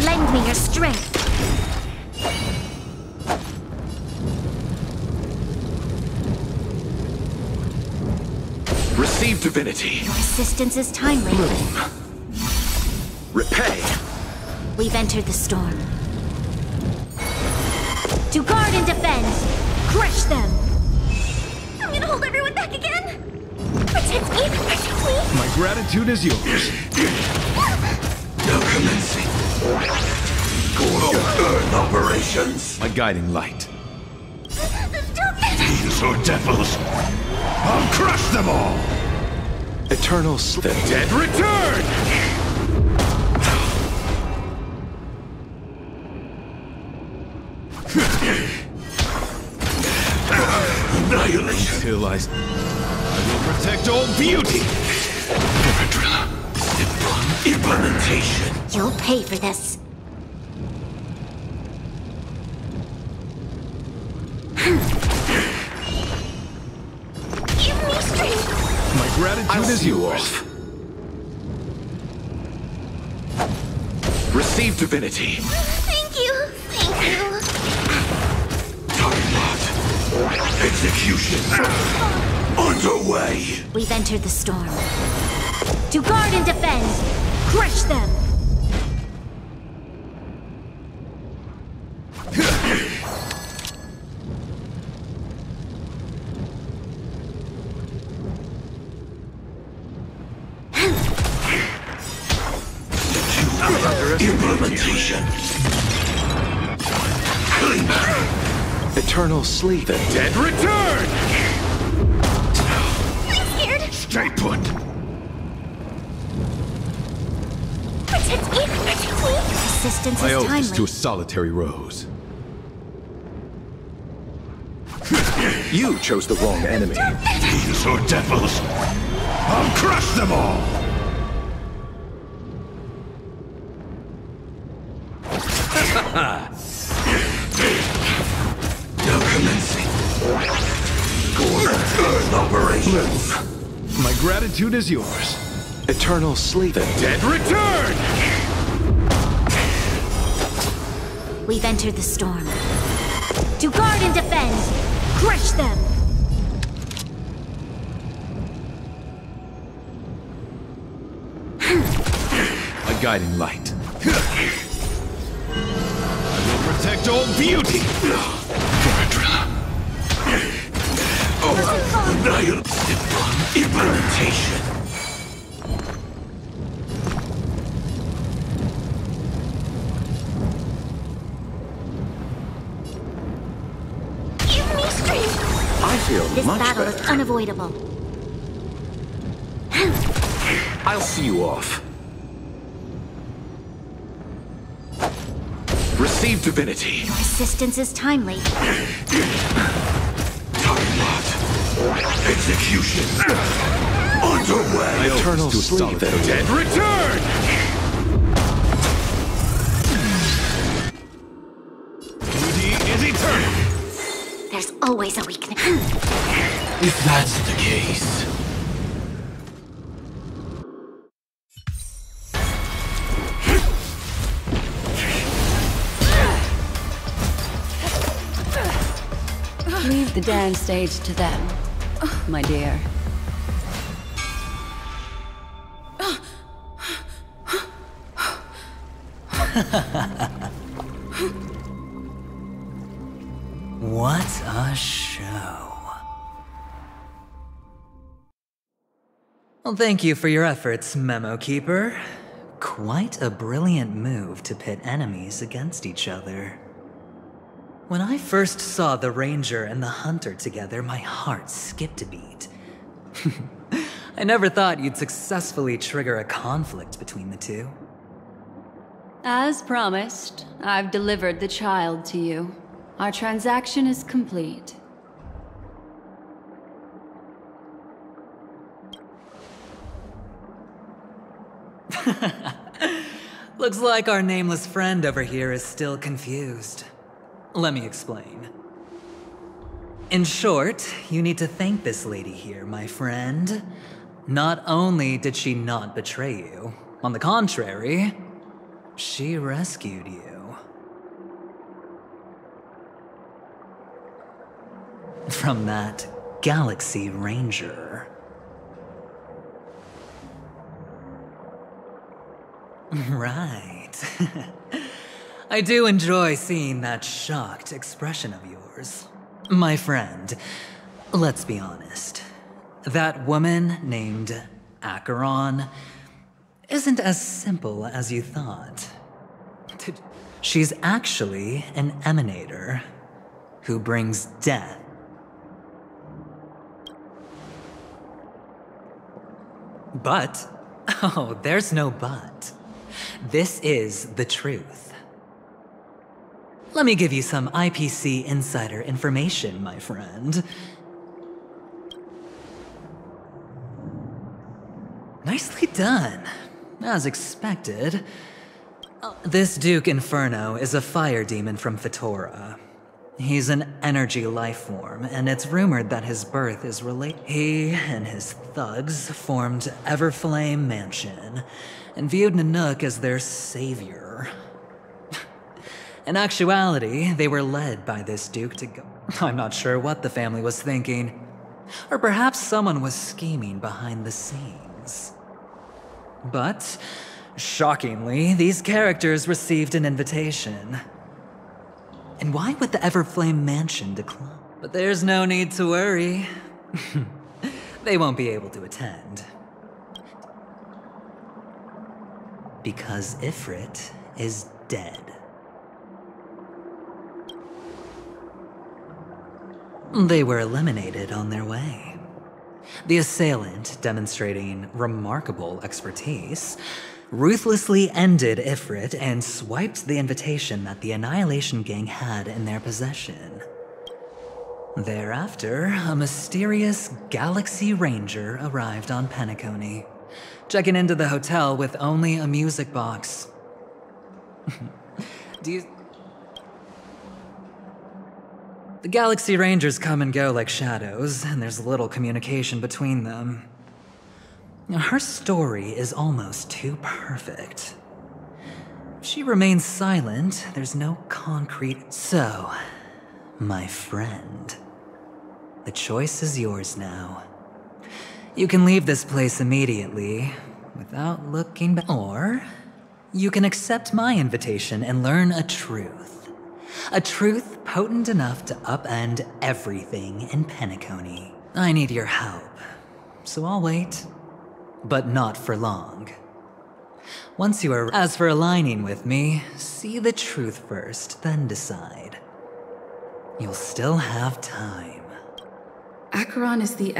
Lend me your strength. Receive divinity. Your assistance is timely. Bloom. Repay. We've entered the storm. To guard and defend! Crush them! I'm gonna hold everyone back again! Protect me! Protect me! My gratitude is yours. Now commencing. Earth operations. My guiding light. Fiends or devils, I'll crush them all! Eternal sleep. The dead return! Annihilation. Till I will protect all beauty. Implementation. You'll pay for this. Give me strength! My gratitude is yours. Receive divinity. Thank you! Thank you! Execution underway. We've entered the storm. To guard and defend! Crush them! Implementation. Eternal sleep. The dead return! I'm scared! Stay put! Protect me! Protect me! Assistance I is owe timely. this to a solitary rose. You chose the wrong enemy. Fiends or devils, I'll crush them all! Now commencing. Earth operations. My gratitude is yours. Eternal sleep. The dead return! We've entered the storm. To guard and defend! Crush them! My guiding light. I will protect all beauty. Implementation. Give me strength! I feel This much battle better. is unavoidable. I'll see you off. Receive divinity. Your assistance is timely. Execution underway. Eternal sleep. Dead return. Duty is eternal. There's always a weakness. If that's the case. Leave the dance stage to them, my dear. What a show. Well, thank you for your efforts, Memo Keeper. Quite a brilliant move to pit enemies against each other. When I first saw the Ranger and the Hunter together, my heart skipped a beat. I never thought you'd successfully trigger a conflict between the two. As promised, I've delivered the child to you. Our transaction is complete. Looks like our nameless friend over here is still confused. Let me explain. In short, you need to thank this lady here, my friend. Not only did she not betray you, on the contrary, she rescued you. From that Galaxy Ranger. Right. I do enjoy seeing that shocked expression of yours. My friend, let's be honest. That woman named Acheron isn't as simple as you thought. She's actually an emanator who brings death. But, oh, there's no but. This is the truth. Let me give you some IPC insider information, my friend. Nicely done. As expected. This Duke Inferno is a fire demon from Fetora. He's an energy life form, and it's rumored that his birth is related. He and his thugs formed Everflame Mansion, and viewed Nanook as their savior. In actuality, they were led by this Duke to go. I'm not sure what the family was thinking. Or perhaps someone was scheming behind the scenes. But, shockingly, these characters received an invitation. And why would the Everflame Mansion decline? But there's no need to worry. They won't be able to attend. Because Ifrit is dead. They were eliminated on their way. The assailant, demonstrating remarkable expertise, ruthlessly ended Ifrit and swiped the invitation that the Annihilation Gang had in their possession. Thereafter, a mysterious Galaxy Ranger arrived on Penacony, checking into the hotel with only a music box. The Galaxy Rangers come and go like shadows, and there's little communication between them. Her story is almost too perfect. If she remains silent, there's no concrete. So, my friend, the choice is yours now. You can leave this place immediately, without looking back, or you can accept my invitation and learn a truth. A truth potent enough to upend everything in Penacony. I need your help, so I'll wait. But not for long. Once you are. As for aligning with me, see the truth first, then decide. You'll still have time. Acheron is the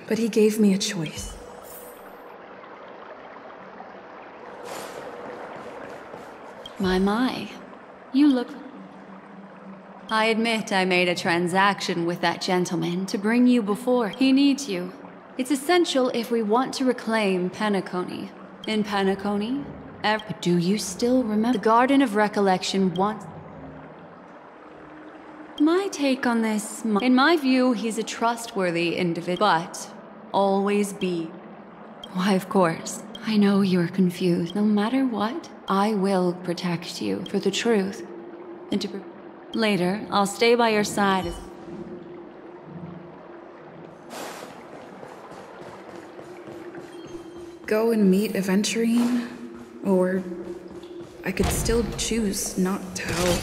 but he gave me a choice. My. You look... I admit I made a transaction with that gentleman to bring you before. He needs you. It's essential if we want to reclaim Penacony. In Penacony, do you still remember? The Garden of Recollection once... My take on this... In my view, he's a trustworthy individual, but always be. Why, of course. I know you're confused. No matter what, I will protect you for the truth. And to... Later, I'll stay by your side as... Go and meet Aventurine, or I could still choose not to help.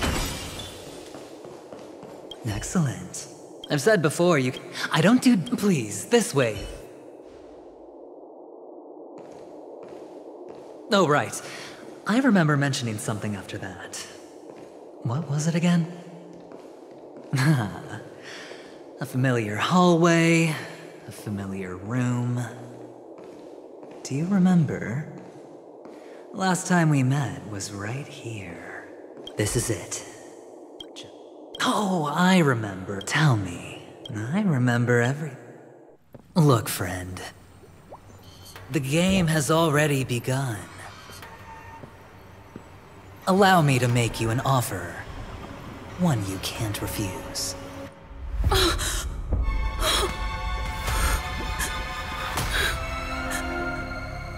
Excellent. I've said before, I don't do... Please, this way. Oh, right. I remember mentioning something after that. What was it again? A familiar hallway, a familiar room. Do you remember? Last time we met was right here. This is it. Oh, I remember. Tell me. I remember everything. Look, friend. The game has already begun. Allow me to make you an offer. One you can't refuse.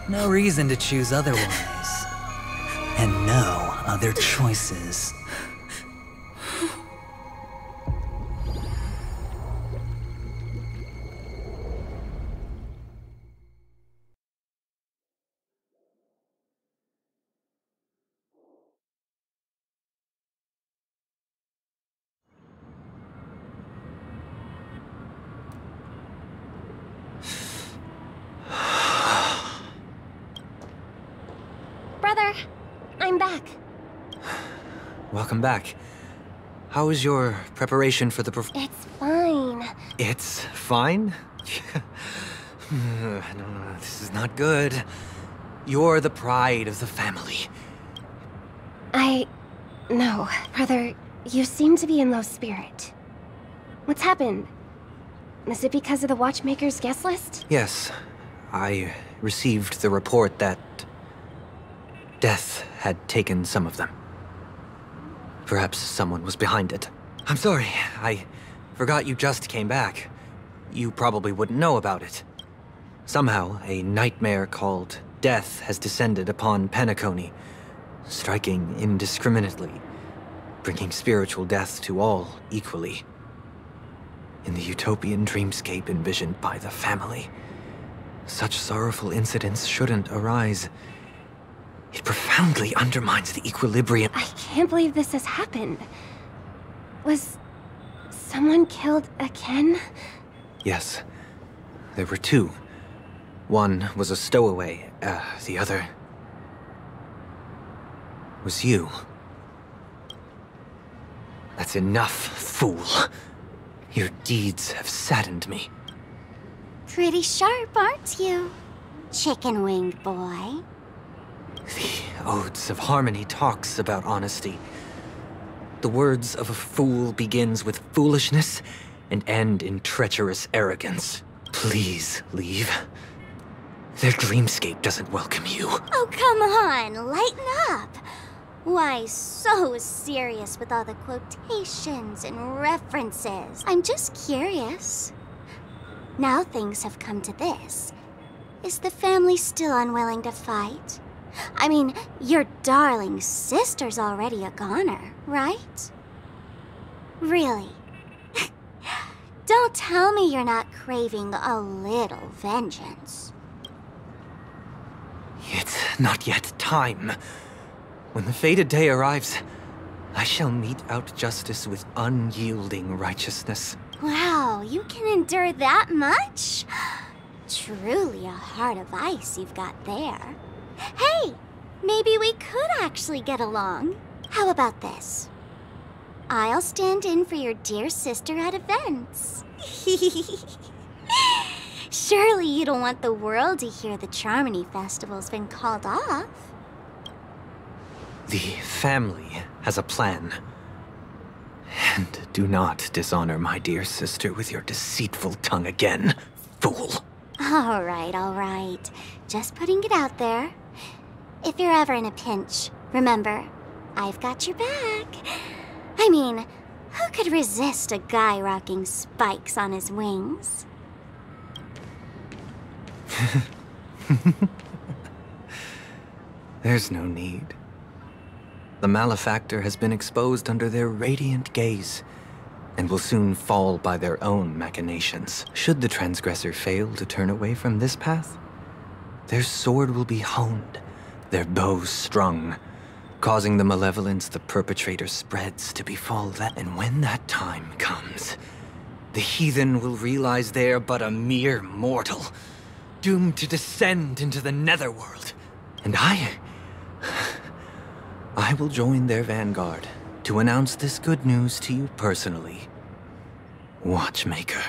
No reason to choose otherwise. And no other choices. Brother, I'm back. Welcome back. How is your preparation for the It's fine. It's fine? No, this is not good. You're the pride of the family. No, brother, you seem to be in low spirit. What's happened? Is it because of the Watchmaker's guest list? Yes. I received the report that death had taken some of them. Perhaps someone was behind it. I'm sorry, I forgot you just came back. You probably wouldn't know about it. Somehow, a nightmare called death has descended upon Penacony, striking indiscriminately, bringing spiritual death to all equally. In the utopian dreamscape envisioned by the family, such sorrowful incidents shouldn't arise. It profoundly undermines the equilibrium. I can't believe this has happened. Was someone killed again? Yes. There were two. One was a stowaway, the other was you. That's enough, fool. Your deeds have saddened me. Pretty sharp, aren't you, chicken-winged boy? The Odes of Harmony talks about honesty. The words of a fool begins with foolishness and end in treacherous arrogance. Please leave. Their dreamscape doesn't welcome you. Oh, come on, lighten up. Why so serious with all the quotations and references? I'm just curious. Now things have come to this. Is the family still unwilling to fight? I mean, your darling sister's already a goner, right? Really? Don't tell me you're not craving a little vengeance. It's not yet time. When the fated day arrives, I shall mete out justice with unyielding righteousness. Wow, you can endure that much? Truly a heart of ice you've got there. Hey, maybe we could actually get along. How about this? I'll stand in for your dear sister at events. Surely you don't want the world to hear the Charmony Festival's been called off. The family has a plan. And do not dishonor my dear sister with your deceitful tongue again, fool. All right. Just putting it out there. If you're ever in a pinch, remember, I've got your back. I mean, who could resist a guy rocking spikes on his wings? There's no need. The malefactor has been exposed under their radiant gaze, and will soon fall by their own machinations. Should the transgressor fail to turn away from this path, their sword will be honed, their bow strung, causing the malevolence the perpetrator spreads to befall them. And when that time comes, the heathen will realize they're but a mere mortal, doomed to descend into the netherworld. And I will join their vanguard to announce this good news to you personally, Watchmaker.